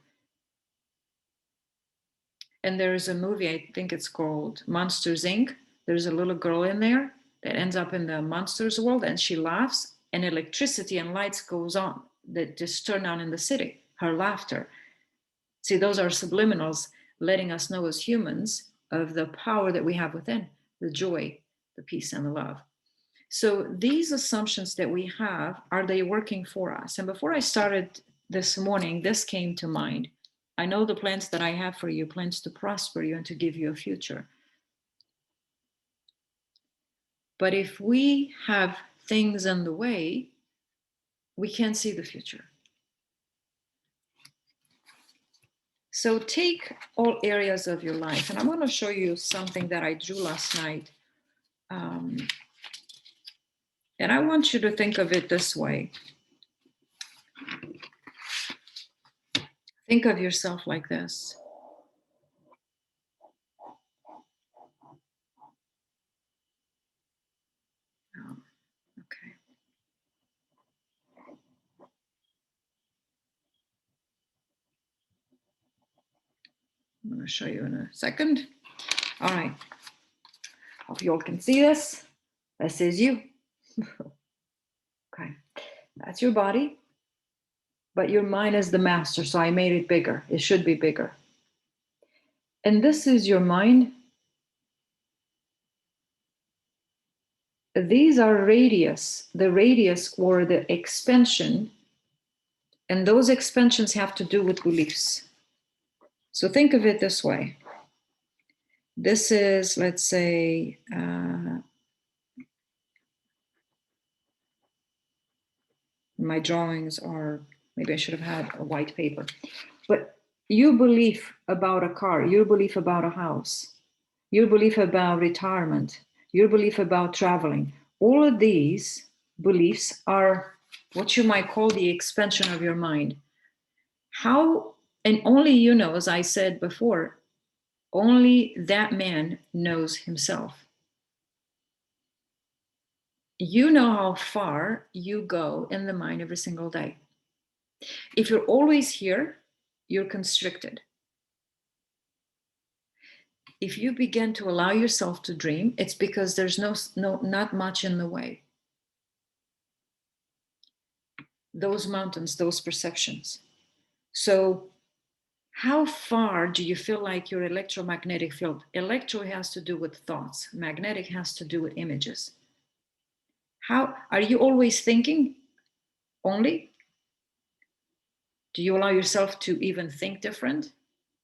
And there's a movie, I think it's called Monsters Inc. There's a little girl in there that ends up in the monsters world, and she laughs, and electricity and lights goes on that just turn on in the city, her laughter. See, those are subliminals letting us know as humans of the power that we have within, the joy, the peace, and the love. So these assumptions that we have, are they working for us? And before I started this morning, this came to mind. I know the plans that I have for you, plans to prosper you and to give you a future. But if we have things in the way, we can't see the future. So take all areas of your life, and I'm going to show you something that I drew last night. And I want you to think of it this way. Think of yourself like this. Okay. I'm going to show you in a second. All right. Hope you all can see this. This is you. Okay. That's your body. But your mind is the master, so I made it bigger. It should be bigger. And this is your mind. These are radius, the radius or the expansion. And those expansions have to do with beliefs. So think of it this way. This is, let's say, my drawings are, maybe I should have had a white paper. But your belief about a car, your belief about a house, your belief about retirement, your belief about traveling, all of these beliefs are what you might call the expansion of your mind. How, and only you know, as I said before, only that man knows himself. You know how far you go in the mind every single day. If you're always here, you're constricted. If you begin to allow yourself to dream, it's because there's not much in the way. Those mountains, those perceptions. So how far do you feel like your electromagnetic field? Electro has to do with thoughts. Magnetic has to do with images. How are you always thinking only? Do you allow yourself to even think different,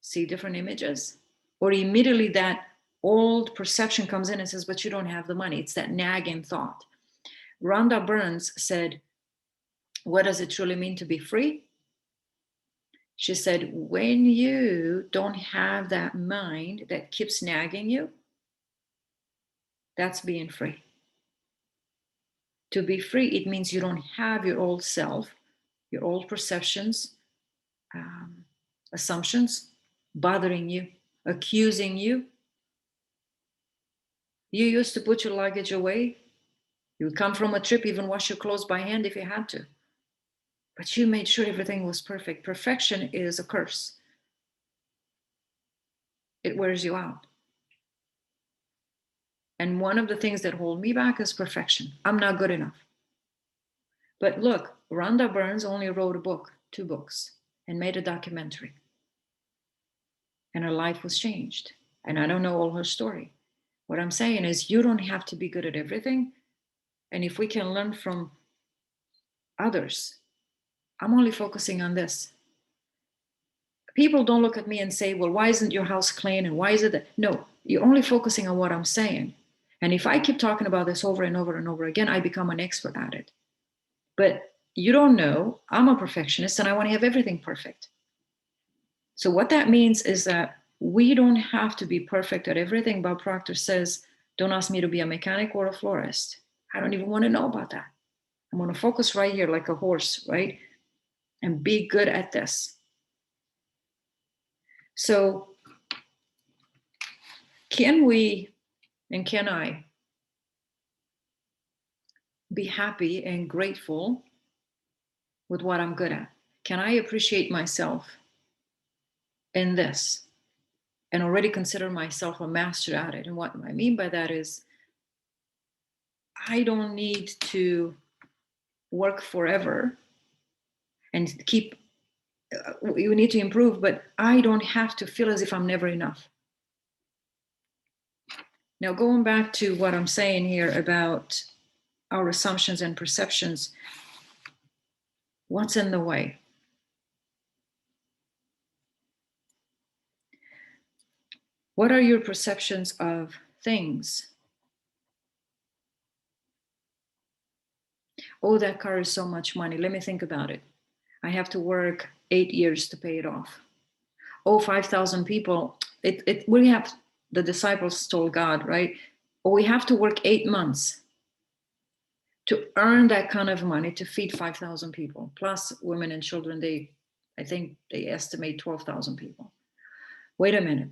see different images? Or immediately that old perception comes in and says, but you don't have the money. It's that nagging thought. Rhonda Burns said, what does it truly mean to be free? She said, when you don't have that mind that keeps nagging you, that's being free. To be free, it means you don't have your old self, your old perceptions, assumptions bothering you, accusing you. You used to put your luggage away. You would come from a trip, even wash your clothes by hand if you had to. But you made sure everything was perfect. Perfection is a curse. It wears you out. And one of the things that hold me back is perfection. I'm not good enough. But look, Rhonda Burns only wrote a book, 2 books, and made a documentary. And her life was changed. And I don't know all her story. What I'm saying is you don't have to be good at everything. And if we can learn from others, I'm only focusing on this. People don't look at me and say, well, why isn't your house clean? And why is it that? No, you're only focusing on what I'm saying. And if I keep talking about this over and over and over again, I become an expert at it. But you don't know, I'm a perfectionist and I want to have everything perfect. So what that means is that we don't have to be perfect at everything. Bob Proctor says, don't ask me to be a mechanic or a florist. I don't even want to know about that. I'm going to focus right here like a horse, right? And be good at this. So can we, and can I, be happy and grateful with what I'm good at? Can I appreciate myself in this? and already consider myself a master at it. And what I mean by that is I don't need to work forever and keep, you need to improve, but I don't have to feel as if I'm never enough. Now, going back to what I'm saying here about our assumptions and perceptions, what's in the way? What are your perceptions of things? Oh, that car is so much money. Let me think about it. I have to work 8 years to pay it off. Oh, 5,000 people. We have, the disciples told God, right? Oh, we have to work 8 months to earn that kind of money to feed 5,000 people, plus women and children. I think they estimate 12,000 people. Wait a minute.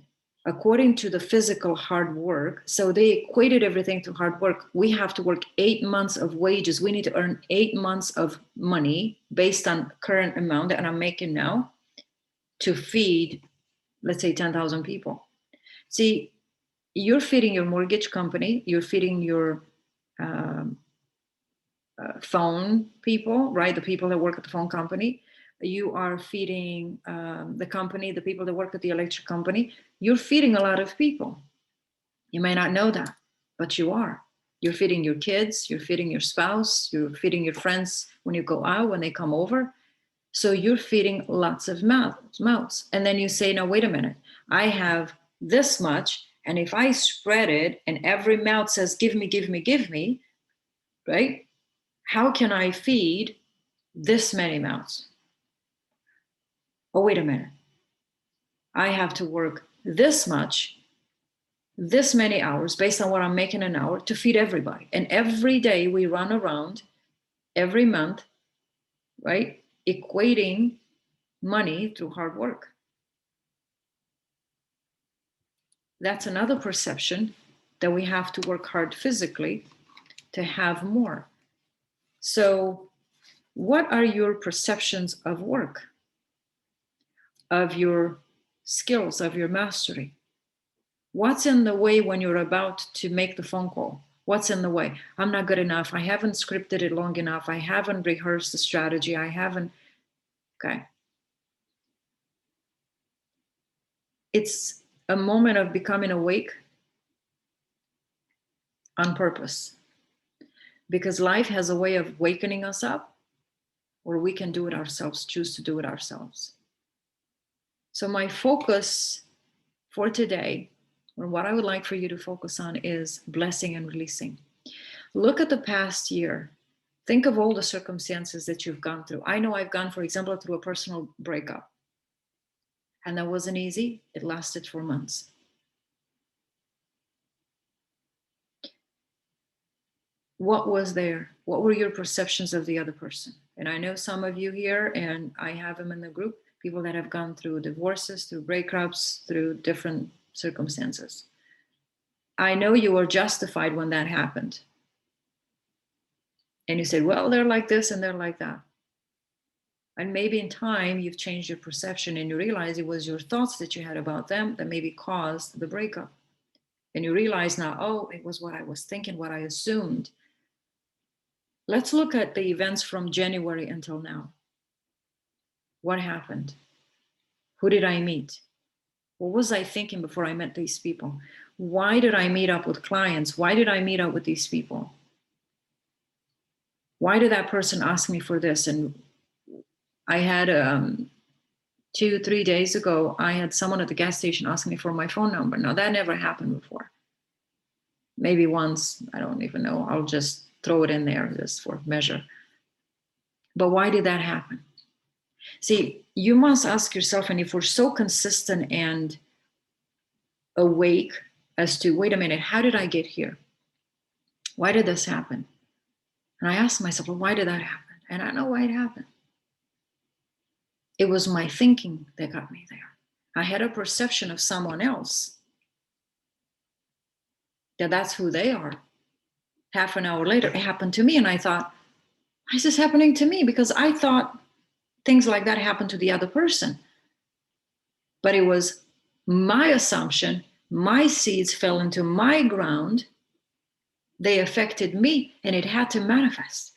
According to the physical hard work, so they equated everything to hard work. We have to work 8 months of wages. We need to earn 8 months of money based on current amount that I'm making now to feed, let's say, 10,000 people. See, you're feeding your mortgage company, you're feeding your phone people, right? The people that work at the phone company. You are feeding the company, the people that work at the electric company. You're feeding a lot of people. You may not know that, but you are. You're feeding your kids, you're feeding your spouse, you're feeding your friends when you go out, when they come over. So you're feeding lots of mouths. And then you say, no, wait a minute. I have this much. And if I spread it and every mouth says, give me, give me, give me, right? How can I feed this many mouths? Oh, wait a minute. I have to work this much, this many hours based on what I'm making an hour to feed everybody. And every day we run around, every month, right? Equating money through hard work. That's another perception that we have to work hard physically to have more. So, what are your perceptions of work, of your skills, of your mastery? What's in the way when you're about to make the phone call? What's in the way? I'm not good enough. I haven't scripted it long enough. I haven't rehearsed the strategy. I haven't. Okay. It's a moment of becoming awake on purpose, because life has a way of wakening us up, or we can do it ourselves, choose to do it ourselves. So my focus for today, or what I would like for you to focus on, is blessing and releasing. Look at the past year. Think of all the circumstances that you've gone through. I know I've gone, for example, through a personal breakup. And that wasn't easy. It lasted for months. What was there? What were your perceptions of the other person? And I know some of you here, and I have them in the group, people that have gone through divorces, through breakups, through different circumstances. I know you were justified when that happened. And you said, well, they're like this and they're like that. And maybe in time, you've changed your perception and you realize it was your thoughts that you had about them that maybe caused the breakup. And you realize now, oh, it was what I was thinking, what I assumed. Let's look at the events from January until now. What happened? Who did I meet? What was I thinking before I met these people? Why did I meet up with clients? Why did I meet up with these people? Why did that person ask me for this? And I had 2-3 days ago, I had someone at the gas station ask me for my phone number. Now that never happened before. Maybe once, I don't even know. I'll just throw it in there just for measure. But why did that happen? See, you must ask yourself, and if we're so consistent and awake as to, wait a minute, how did I get here? Why did this happen? And I asked myself, well, why did that happen? And I know why it happened. It was my thinking that got me there. I had a perception of someone else that that's who they are. Half an hour later, it happened to me. And I thought, why is this happening to me? Because I thought things like that happened to the other person. But it was My assumption, my seeds fell into my ground. They affected me, and it had to manifest.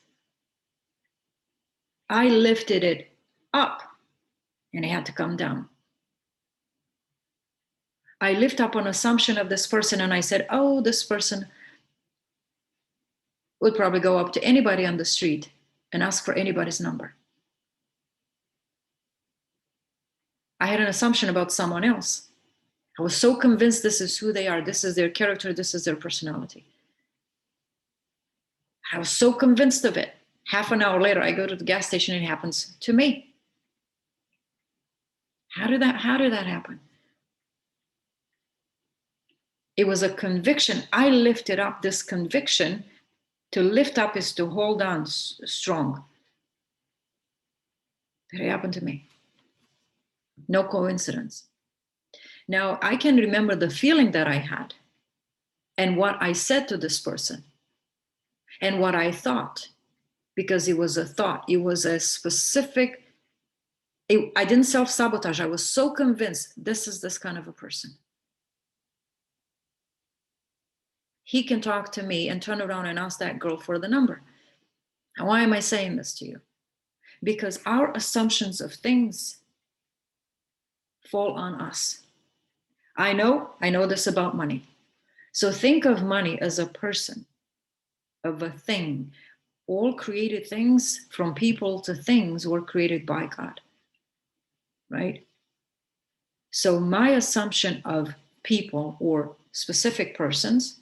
I lifted it up, and it had to come down. I lift up an assumption of this person, and I said, oh, this person would probably go up to anybody on the street and ask for anybody's number. I had an assumption about someone else. I was so convinced this is who they are, this is their character, this is their personality. I was so convinced of it. Half an hour later, I go to the gas station and it happens to me. How did that happen? It was a conviction. I lifted up this conviction. To lift up is to hold on strong. It happened to me. No coincidence. Now, I can remember the feeling that I had and what I said to this person and what I thought, because it was a thought. It was a specific, I didn't self-sabotage. I was so convinced this is this kind of a person. He can talk to me and turn around and ask that girl for the number. And why am I saying this to you? Because our assumptions of things fall on us. I know this about money. So think of money as a person, of a thing. All created things, from people to things, were created by God, right? So my assumption of people or specific persons,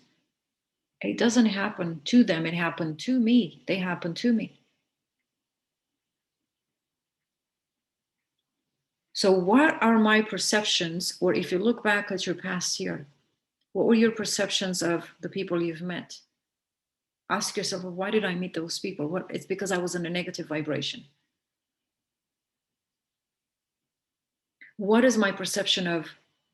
it doesn't happen to them, it happened to me. They happen to me. So what are my perceptions, or if you look back at your past year, what were your perceptions of the people you've met? Ask yourself, well, why did I meet those people? It's because I was in a negative vibration. What is my perception of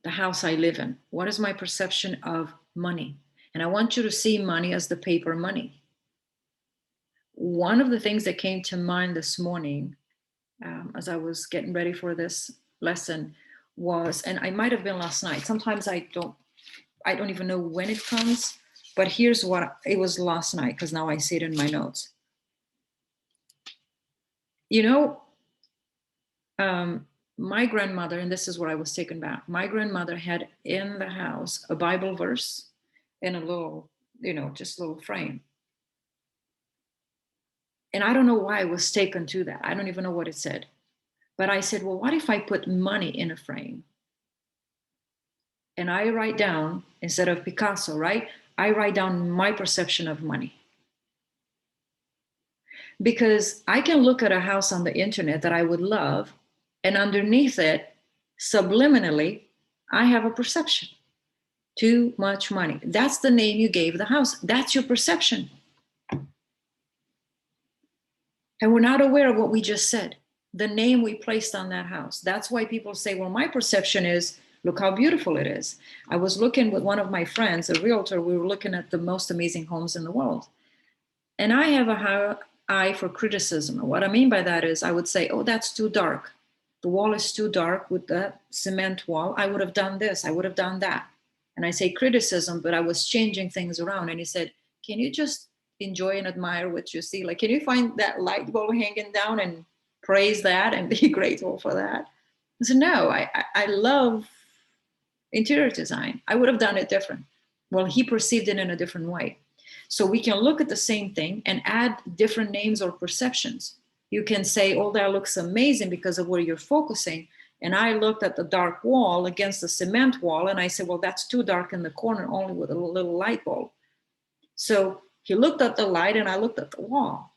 the house I live in? What is my perception of money? And I want you to see money as the paper money. One of the things that came to mind this morning, as I was getting ready for this lesson, was, and I might have been last night. Sometimes I don't even know when it comes, but here's what it was last night, because now I see it in my notes. You know, my grandmother, and this is where I was taken back, my grandmother had in the house a Bible verse in a little, just a little frame. And I don't know why I was taken to that. I don't even know what it said. But I said, well, what if I put money in a frame? And I write down, instead of Picasso, right? I write down my perception of money. Because I can look at a house on the internet that I would love, and underneath it, subliminally, I have a perception. Too much money. That's the name you gave the house. That's your perception. And we're not aware of what we just said, the name we placed on that house. That's why people say, well, my perception is, look how beautiful it is. I was looking with one of my friends, a realtor, we were looking at the most amazing homes in the world. And I have a high eye for criticism. And what I mean by that is I would say, oh, that's too dark. The wall is too dark with that cement wall. I would have done this, I would have done that. And I say criticism, but I was changing things around. And he said, can you just enjoy and admire what you see? Like, can you find that light bulb hanging down and praise that and be grateful for that? I said, no, I love interior design. I would have done it different. Well, he perceived it in a different way. So we can look at the same thing and add different names or perceptions. You can say, oh, that looks amazing because of where you're focusing. And I looked at the dark wall against the cement wall, and I said, well, that's too dark in the corner, only with a little light bulb. So he looked at the light and I looked at the wall.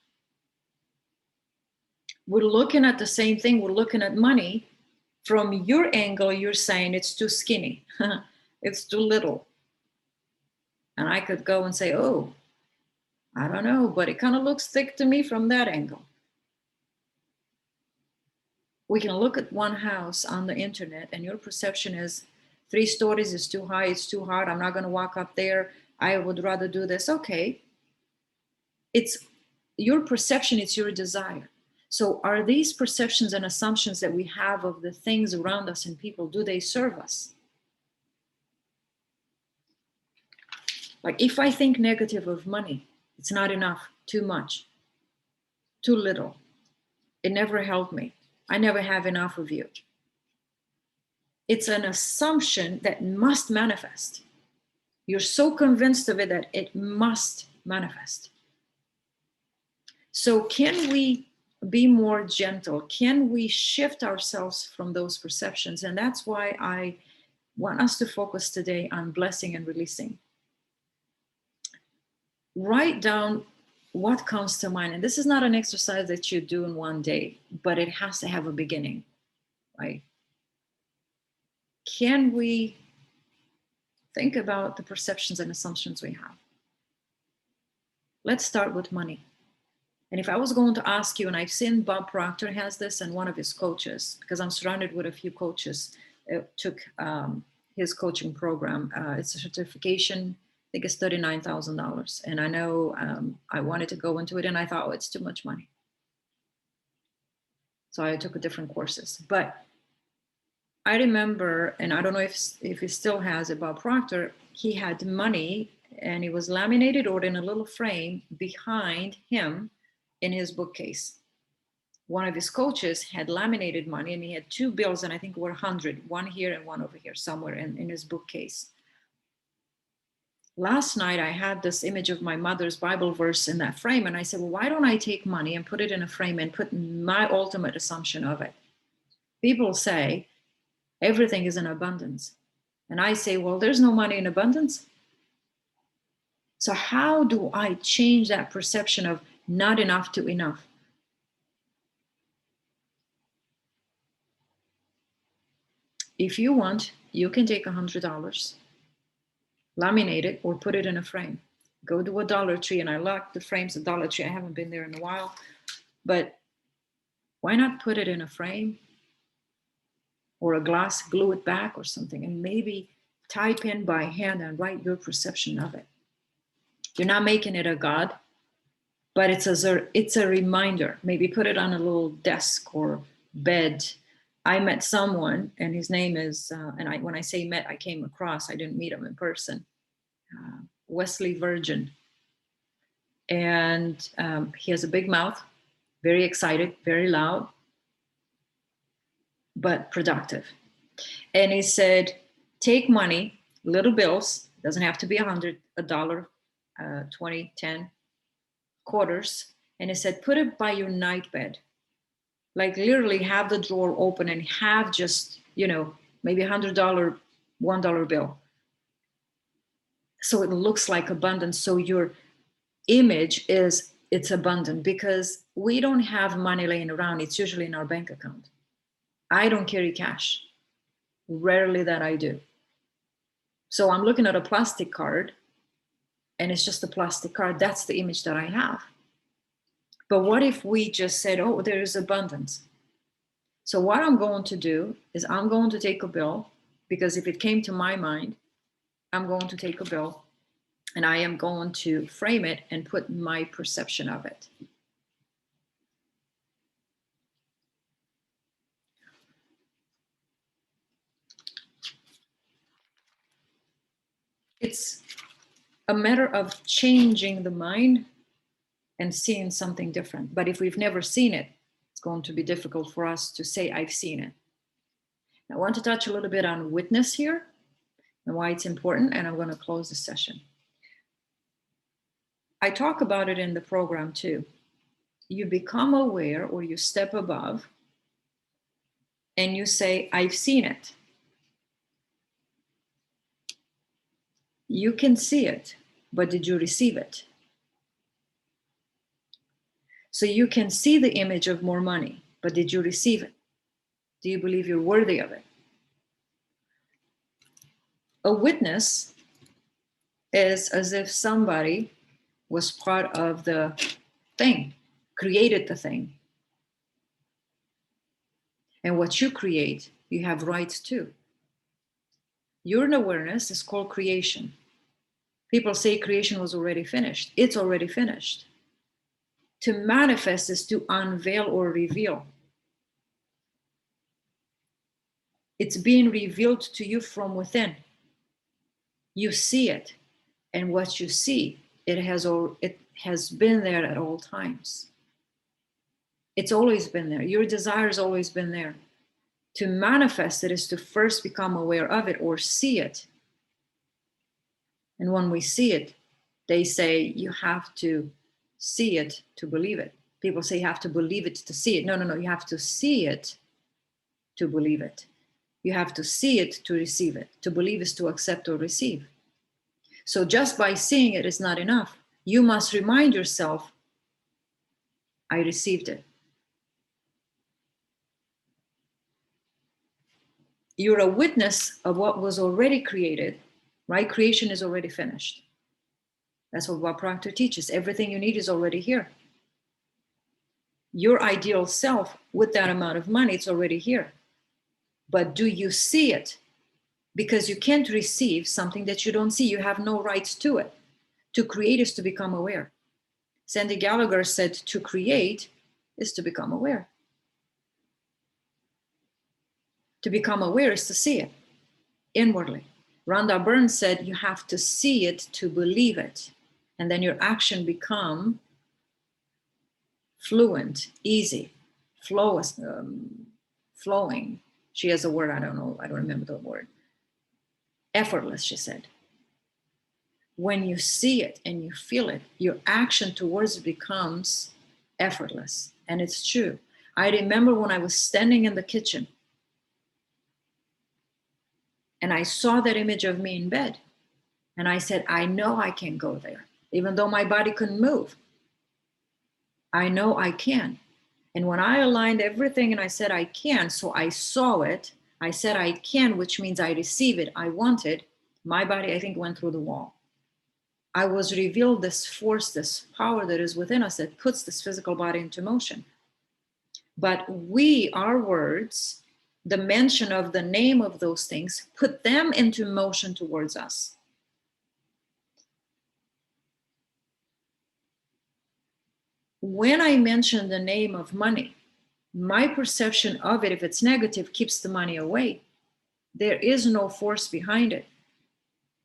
We're looking at the same thing. We're looking at money. From your angle, you're saying it's too skinny. It's too little. And I could go and say, oh, I don't know, but it kind of looks thick to me from that angle. We can look at one house on the internet and your perception is 3 stories is too high, it's too hard, I'm not going to walk up there, I would rather do this. Okay, it's your perception, it's your desire. So are these perceptions and assumptions that we have of the things around us and people, do they serve us? Like if I think negative of money, it's not enough, too much, too little. It never helped me. I never have enough of you. It's an assumption that must manifest. You're so convinced of it that it must manifest. So can we be more gentle? Can we shift ourselves from those perceptions? And that's why I want us to focus today on blessing and releasing. Write down what comes to mind. And this is not an exercise that you do in one day, but it has to have a beginning, right? Can we think about the perceptions and assumptions we have? Let's start with money. And if I was going to ask you, and I've seen Bob Proctor has this and one of his coaches, because I'm surrounded with a few coaches, took his coaching program. It's a certification, I think it's $39,000. And I know I wanted to go into it and I thought, oh, it's too much money. So I took different courses. But I remember, and I don't know if he still has it, Bob Proctor, he had money and it was laminated or in a little frame behind him in his bookcase. One of his coaches had laminated money and he had two bills and I think were 100, one here and one over here somewhere in his bookcase. Last night I had this image of my mother's Bible verse in that frame and I said, well, why don't I take money and put it in a frame and put my ultimate assumption of it? People say everything is in abundance. And I say, well, there's no money in abundance. So how do I change that perception of not enough to enough? If you want, you can take $100, laminate it, or put it in a frame. Go to a Dollar Tree, and I like the frames at Dollar Tree. I haven't been there in a while, but why not put it in a frame or a glass, glue it back or something, and maybe type in by hand and write your perception of it. You're not making it a God, but it's a reminder. Maybe put it on a little desk or bed. I met someone, and his name is, when I say met, I came across, I didn't meet him in person, Wesley Virgin. And he has a big mouth, very excited, very loud, but productive. And he said, take money, little bills, doesn't have to be 100, $1, 20, 10, quarters. And he said, put it by your night bed. Like literally have the drawer open and have just, maybe $100, $1 bill. So it looks like abundance. So your image is it's abundant because we don't have money laying around. It's usually in our bank account. I don't carry cash. Rarely that I do. So I'm looking at a plastic card and it's just a plastic card. That's the image that I have. But what if we just said, oh, there is abundance? So what I'm going to do is I'm going to take a bill, because if it came to my mind, I'm going to take a bill and I am going to frame it and put my perception of it. It's a matter of changing the mind and seeing something different. But if we've never seen it, it's going to be difficult for us to say, I've seen it. I want to touch a little bit on witness here and why it's important, and I'm going to close the session. I talk about it in the program too. You become aware or you step above and you say, I've seen it. You can see it, but did you receive it? So you can see the image of more money, but did you receive it? Do you believe you're worthy of it? A witness is as if somebody was part of the thing, created the thing. And what you create, you have rights to. Your awareness is called creation. People say creation was already finished. It's already finished. To manifest is to unveil or reveal. It's being revealed to you from within. You see it. And what you see, it has been there at all times. It's always been there. Your desire has always been there. To manifest it is to first become aware of it or see it. And when we see it, they say you have to see it to believe it. People say you have to believe it to see it. No, no, no. You have to see it to believe it. You have to see it to receive it. To believe is to accept or receive. So just by seeing it is not enough. You must remind yourself, I received it. You're a witness of what was already created, right? Creation is already finished. That's what Bob Proctor teaches. Everything you need is already here. Your ideal self with that amount of money, it's already here. But do you see it? Because you can't receive something that you don't see. You have no rights to it. To create is to become aware. Sandy Gallagher said to create is to become aware. To become aware is to see it inwardly. Rhonda Byrne said you have to see it to believe it. And then your action become fluent, easy, flowing. She has a word, I don't know, I don't remember the word. Effortless, she said. When you see it and you feel it, your action towards it becomes effortless. And it's true. I remember when I was standing in the kitchen and I saw that image of me in bed. And I said, I know I can go there, even though my body couldn't move. I know I can. And when I aligned everything and I said I can, so I saw it, I said I can, which means I receive it, I want it, my body, I think, went through the wall. I was revealed this force, this power that is within us that puts this physical body into motion. But our words, the mention of the name of those things, put them into motion towards us. When I mention the name of money, my perception of it, if it's negative, keeps the money away. There is no force behind it.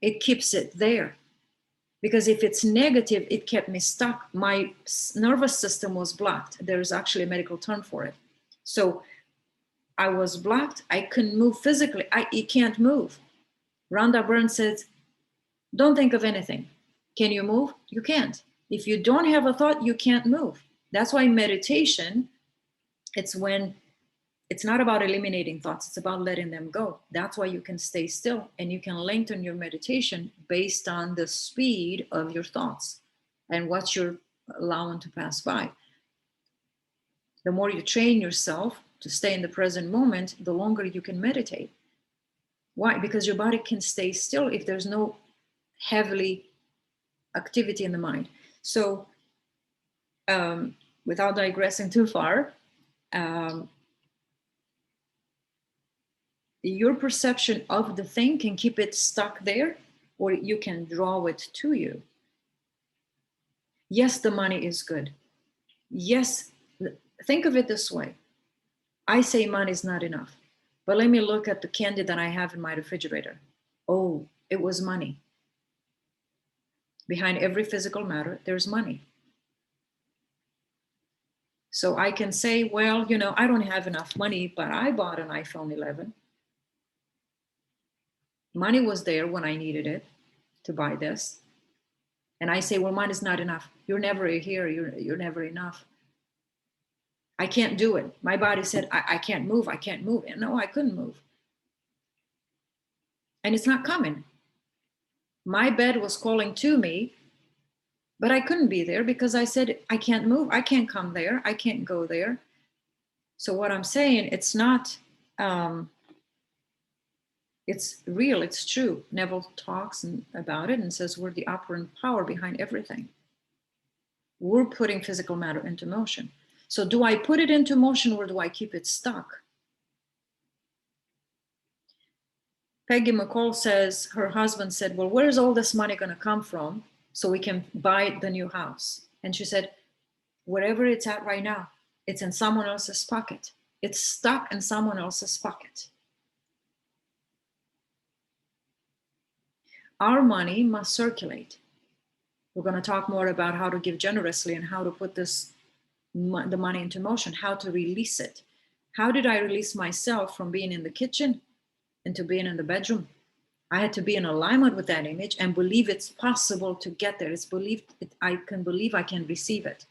It keeps it there. Because if it's negative, it kept me stuck. My nervous system was blocked. There's actually a medical term for it. So I was blocked. I couldn't move physically. You can't move. Rhonda Byrne says, don't think of anything. Can you move? You can't. If you don't have a thought, you can't move. That's why meditation, it's not about eliminating thoughts, it's about letting them go. That's why you can stay still and you can lengthen your meditation based on the speed of your thoughts and what you're allowing to pass by. The more you train yourself to stay in the present moment, the longer you can meditate. Why? Because your body can stay still if there's no heavily activity in the mind. So without digressing too far, your perception of the thing can keep it stuck there, or you can draw it to you. Yes, the money is good. Yes, think of it this way. I say money is not enough, but let me look at the candy that I have in my refrigerator. Oh, it was money. Behind every physical matter, there's money. So I can say, well, I don't have enough money, but I bought an iPhone 11. Money was there when I needed it to buy this. And I say, well, mine is not enough. You're never here. You're never enough. I can't do it. My body said, I can't move. I can't move. And no, I couldn't move. And it's not coming. My bed was calling to me, but I couldn't be there because I said, I can't move. I can't come there. I can't go there. So what I'm saying, it's not, it's real, it's true. Neville talks about it and says we're the operant power behind everything. We're putting physical matter into motion. So do I put it into motion or do I keep it stuck? Peggy McCall says, her husband said, well, where's all this money going to come from so we can buy the new house? And she said, wherever it's at right now, it's in someone else's pocket. It's stuck in someone else's pocket. Our money must circulate. We're going to talk more about how to give generously and how to put the money into motion, how to release it. How did I release myself from being in the kitchen into being in the bedroom? I had to be in alignment with that image and believe it's possible to get there. I can believe I can receive it.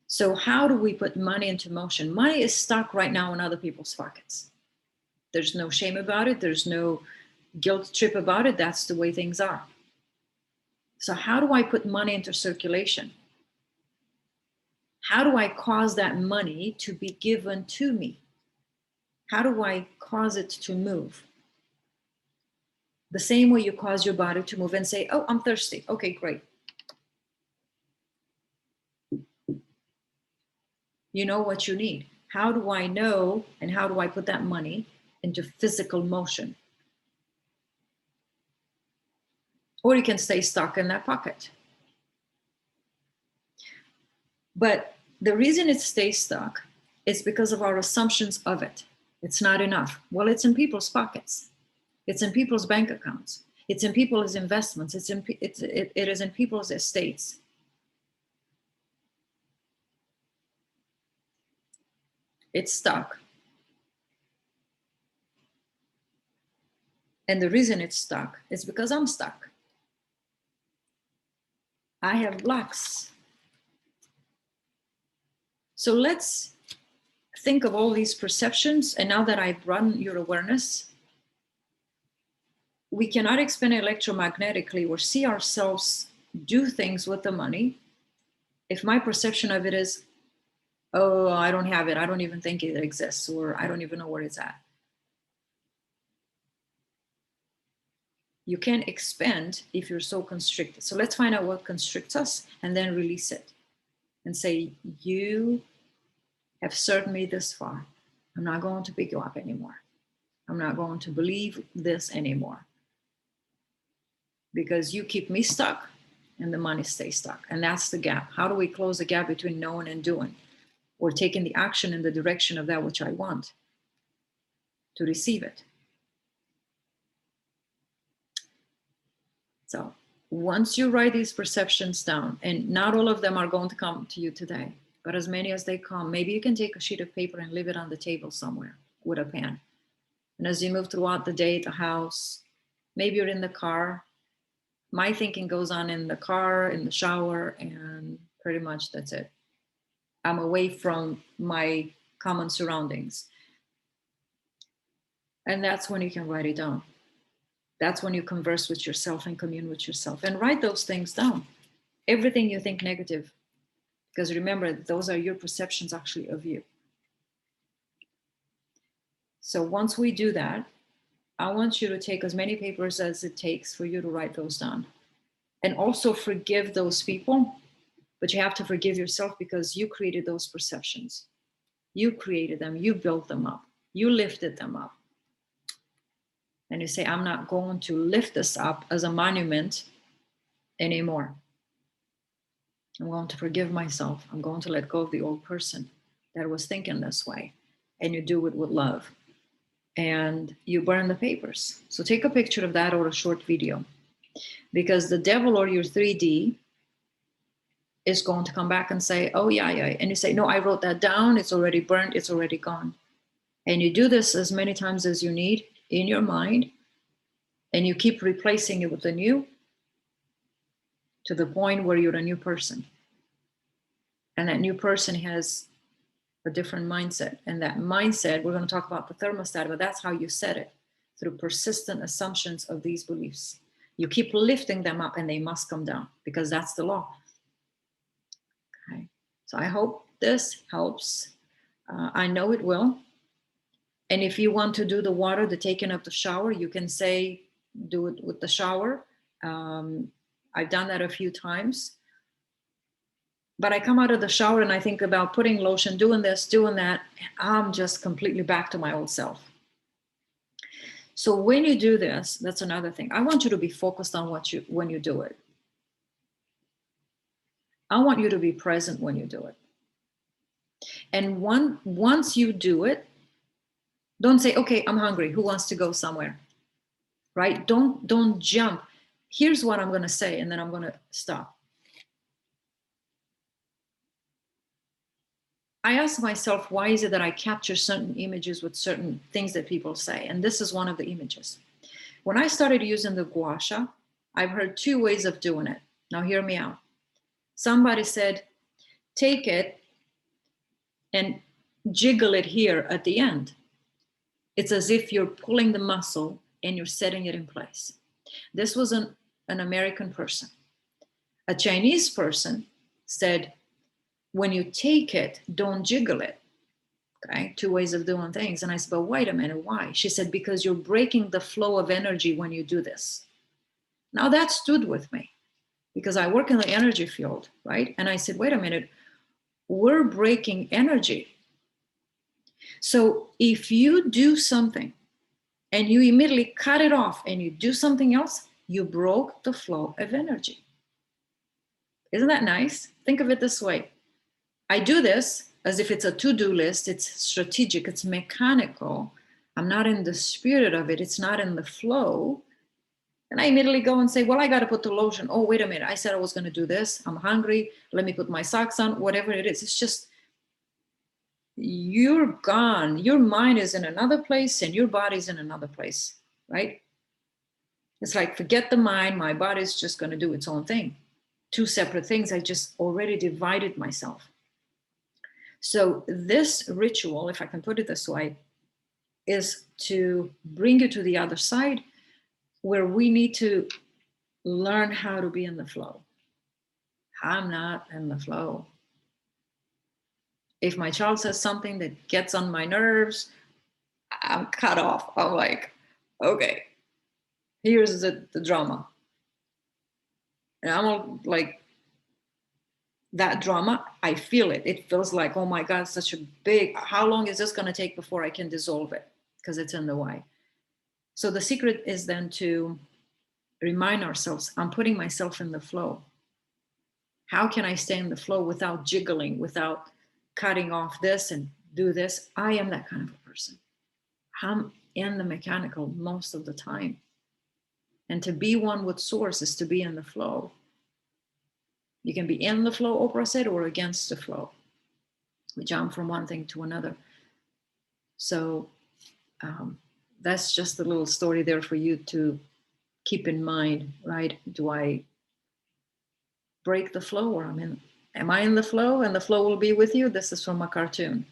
So how do we put money into motion? Money is stuck right now in other people's pockets. There's no shame about it. There's no guilt trip about it. That's the way things are. So how do I put money into circulation? How do I cause that money to be given to me? How do I cause it to move? The same way you cause your body to move and say, oh, I'm thirsty. Okay, great. You know what you need. How do I know and how do I put that money into physical motion? Or you can stay stuck in that pocket. But the reason it stays stuck is because of our assumptions of it. It's not enough. Well, it's in people's pockets. It's in people's bank accounts. It's in people's investments. It is in people's estates. It's stuck. And the reason it's stuck is because I'm stuck. I have blocks. So let's think of all these perceptions. And now that I've run your awareness, we cannot expand electromagnetically or see ourselves do things with the money if my perception of it is, oh, I don't have it. I don't even think it exists, or I don't even know where it's at. You can't expand if you're so constricted. So let's find out what constricts us and then release it and say, you have served me this far. I'm not going to pick you up anymore. I'm not going to believe this anymore because you keep me stuck and the money stays stuck. And that's the gap. How do we close the gap between knowing and doing, or taking the action in the direction of that which I want to receive it? So once you write these perceptions down, and not all of them are going to come to you today, but as many as they come, maybe you can take a sheet of paper and leave it on the table somewhere with a pen. And as you move throughout the day, the house, maybe you're in the car. My thinking goes on in the car, in the shower, and pretty much that's it. I'm away from my common surroundings. And that's when you can write it down. That's when you converse with yourself and commune with yourself and write those things down. Everything you think negative, because remember, those are your perceptions actually of you. So once we do that, I want you to take as many papers as it takes for you to write those down. And also forgive those people, but you have to forgive yourself because you created those perceptions. You created them, you built them up, you lifted them up. And you say, I'm not going to lift this up as a monument anymore. I'm going to forgive myself. I'm going to let go of the old person that was thinking this way. And you do it with love. And you burn the papers. So take a picture of that or a short video. Because the devil or your 3D is going to come back and say, oh, yeah. And you say, no, I wrote that down. It's already burned. It's already gone. And you do this as many times as you need in your mind. And you keep replacing it with a new, to the point where you're a new person. And that new person has a different mindset. And that mindset, we're going to talk about the thermostat, but that's how you set it, through persistent assumptions of these beliefs. You keep lifting them up and they must come down because that's the law. Okay. So I hope this helps. I know it will. And if you want to do the water, the taking of the shower, you can say, do it with the shower. I've done that a few times. But I come out of the shower and I think about putting lotion, doing this, doing that. I'm just completely back to my old self. So when you do this, that's another thing. I want you to be focused on when you do it. I want you to be present when you do it. And once you do it, don't say, okay, I'm hungry. Who wants to go somewhere? right? Don't jump. Here's what I'm going to say, and then I'm going to stop. I ask myself, why is it that I capture certain images with certain things that people say? And this is one of the images. When I started using the gua sha, I've heard two ways of doing it. Now hear me out. Somebody said, take it and jiggle it here at the end. It's as if you're pulling the muscle and you're setting it in place. This was an American person. A Chinese person said, when you take it, don't jiggle it. Okay, two ways of doing things. And I said, but wait a minute, why? She said, because you're breaking the flow of energy when you do this. Now that stood with me because I work in the energy field, right? And I said, wait a minute, we're breaking energy. So if you do something and you immediately cut it off and you do something else, you broke the flow of energy. Isn't that nice? Think of it this way. I do this as if it's a to-do list. It's strategic, it's mechanical. I'm not in the spirit of it. It's not in the flow. And I immediately go and say, well, I got to put the lotion. Oh, wait a minute. I said I was going to do this. I'm hungry. Let me put my socks on, whatever it is. It's just, you're gone. Your mind is in another place and your body's in another place, right? It's like, forget the mind. My body's just going to do its own thing. Two separate things. I just already divided myself. So this ritual, if I can put it this way, is to bring you to the other side where we need to learn how to be in the flow. I'm not in the flow. If my child says something that gets on my nerves, I'm cut off. I'm like, okay, here's the drama. And I'm all like, that drama, I feel it. It feels like, oh my God, such a big, how long is this going to take before I can dissolve it? Because it's in the way. So the secret is then to remind ourselves, I'm putting myself in the flow. How can I stay in the flow without jiggling, without cutting off this and do this? I am that kind of a person. I'm in the mechanical most of the time. And to be one with source is to be in the flow. You can be in the flow, Oprah said, or against the flow. We jump from one thing to another. So that's just a little story there for you to keep in mind, right? Do I break the flow, or am I in the flow and the flow will be with you? This is from a cartoon.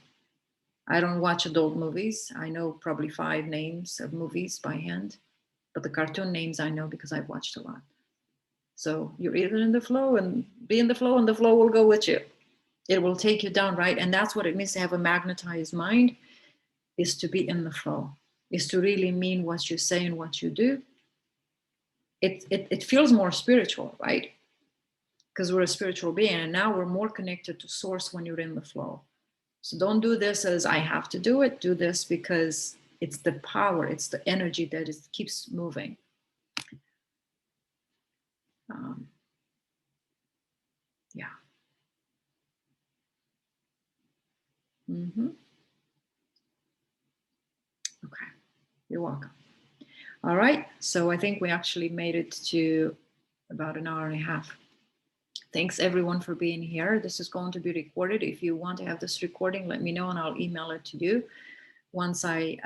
I don't watch adult movies. I know probably 5 names of movies by hand, but the cartoon names I know because I've watched a lot. So you're either in the flow and be in the flow, and the flow will go with you. It will take you down, right? And that's what it means to have a magnetized mind, is to be in the flow, is to really mean what you say and what you do. It feels more spiritual, right? Because we're a spiritual being, and now we're more connected to source when you're in the flow. So don't do this as I have to do it. Do this because it's the power, it's the energy that keeps moving. Yeah. Okay, you're welcome. All right, so I think we actually made it to about an hour and a half. Thanks everyone for being here. This is going to be recorded. If you want to have this recording, let me know and I'll email it to you once I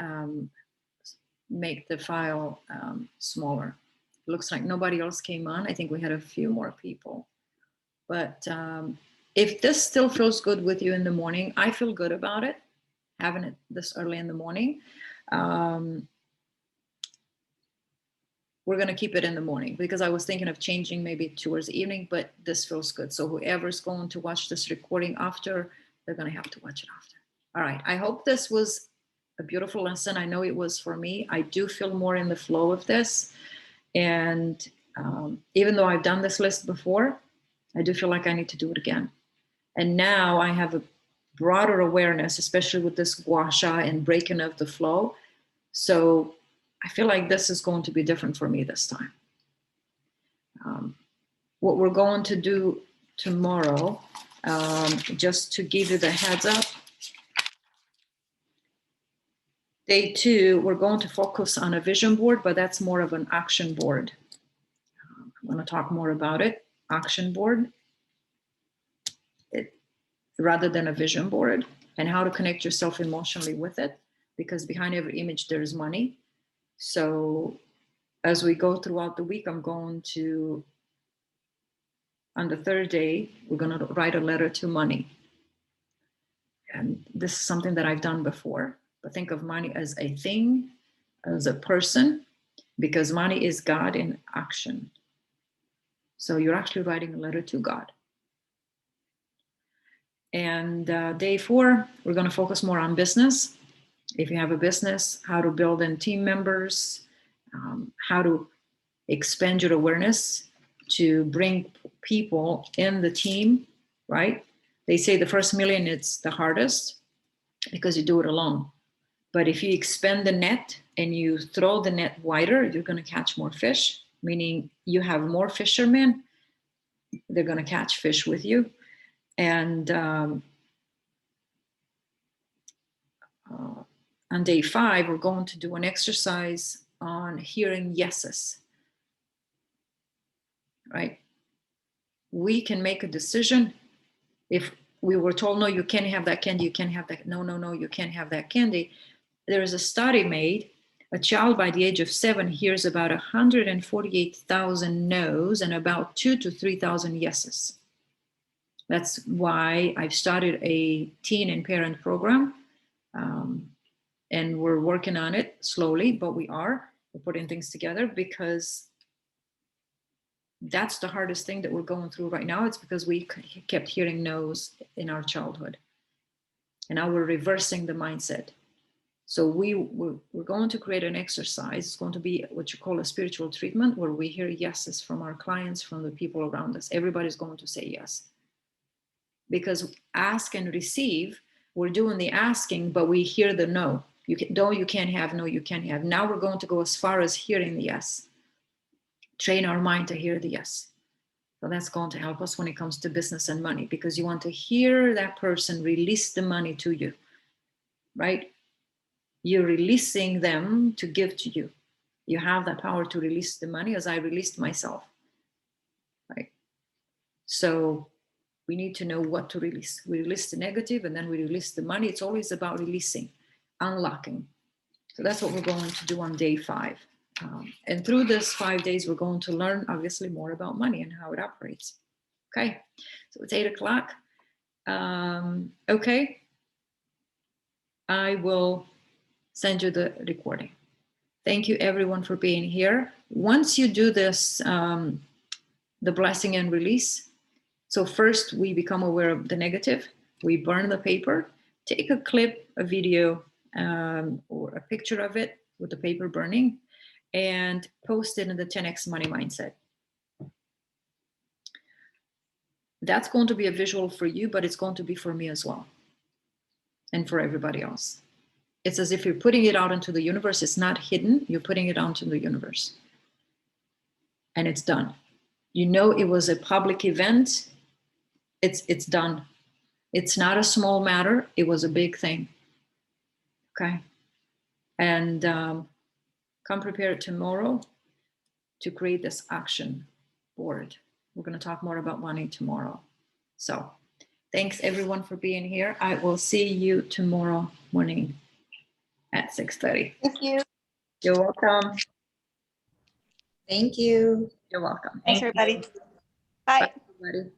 make the file smaller. Looks like nobody else came on. I think we had a few more people. But if this still feels good with you in the morning, I feel good about it, having it this early in the morning. We're going to keep it in the morning because I was thinking of changing maybe towards the evening, but this feels good. So whoever's going to watch this recording after, they're going to have to watch it after. All right. I hope this was a beautiful lesson. I know it was for me. I do feel more in the flow of this. And even though I've done this list before, I do feel like I need to do it again. And now I have a broader awareness, especially with this gua sha and breaking of the flow. So I feel like this is going to be different for me this time. What we're going to do tomorrow, just to give you the heads up, Day 2, we're going to focus on a vision board, but that's more of an action board. I'm going to talk more about it. Action board, rather than a vision board, and how to connect yourself emotionally with it, because behind every image there's money. So as we go throughout the week, I'm going to, on the third day, we're going to write a letter to money. And this is something that I've done before, but think of money as a thing, as a person, because money is God in action. So you're actually writing a letter to God. And day 4, we're going to focus more on business. If you have a business, how to build in team members, how to expand your awareness to bring people in the team, right? They say the first million, it's the hardest because you do it alone. But if you expand the net and you throw the net wider, you're going to catch more fish, meaning you have more fishermen. They're going to catch fish with you. And on day 5, we're going to do an exercise on hearing yeses, right? We can make a decision. If we were told, no, you can't have that candy, you can't have that, no, you can't have that candy. There is a study made. A child by the age of 7 hears about 148,000 no's and about 2,000 to 3,000 yeses. That's why I've started a teen and parent program. And we're working on it slowly, but we're putting things together, because that's the hardest thing that we're going through right now. It's because we kept hearing no's in our childhood. And now we're reversing the mindset. So we're going to create an exercise. It's going to be what you call a spiritual treatment, where we hear yeses from our clients, from the people around us. Everybody's going to say yes. Because ask and receive, we're doing the asking, but we hear the no. You can't have, no, you can't have. Now we're going to go as far as hearing the yes. Train our mind to hear the yes. So that's going to help us when it comes to business and money, because you want to hear that person release the money to you, right? You're releasing them to give to you. You have that power to release the money, as I released myself, right? So we need to know what to release. We release the negative, and then we release the money. It's always about releasing, unlocking. So that's what we're going to do on day 5. And through this 5 days, we're going to learn, obviously, more about money and how it operates. Okay, so it's 8 o'clock. Okay, I will send you the recording. Thank you, everyone, for being here. Once you do this, the blessing and release. So first, we become aware of the negative. We burn the paper. Take a clip, a video, or a picture of it with the paper burning, and post it in the 10x Money Mindset. That's going to be a visual for you, but it's going to be for me as well, and for everybody else. It's as if you're putting it out into the universe. It's not hidden. You're putting it out into the universe. And it's done. You know, it was a public event. It's done. It's not a small matter. It was a big thing. Okay. And come prepared tomorrow to create this action board. We're going to talk more about money tomorrow. So thanks, everyone, for being here. I will see you tomorrow morning at 6:30. Thank you. You're welcome. Thank you. You're welcome. Thanks, everybody. Bye. Bye, everybody.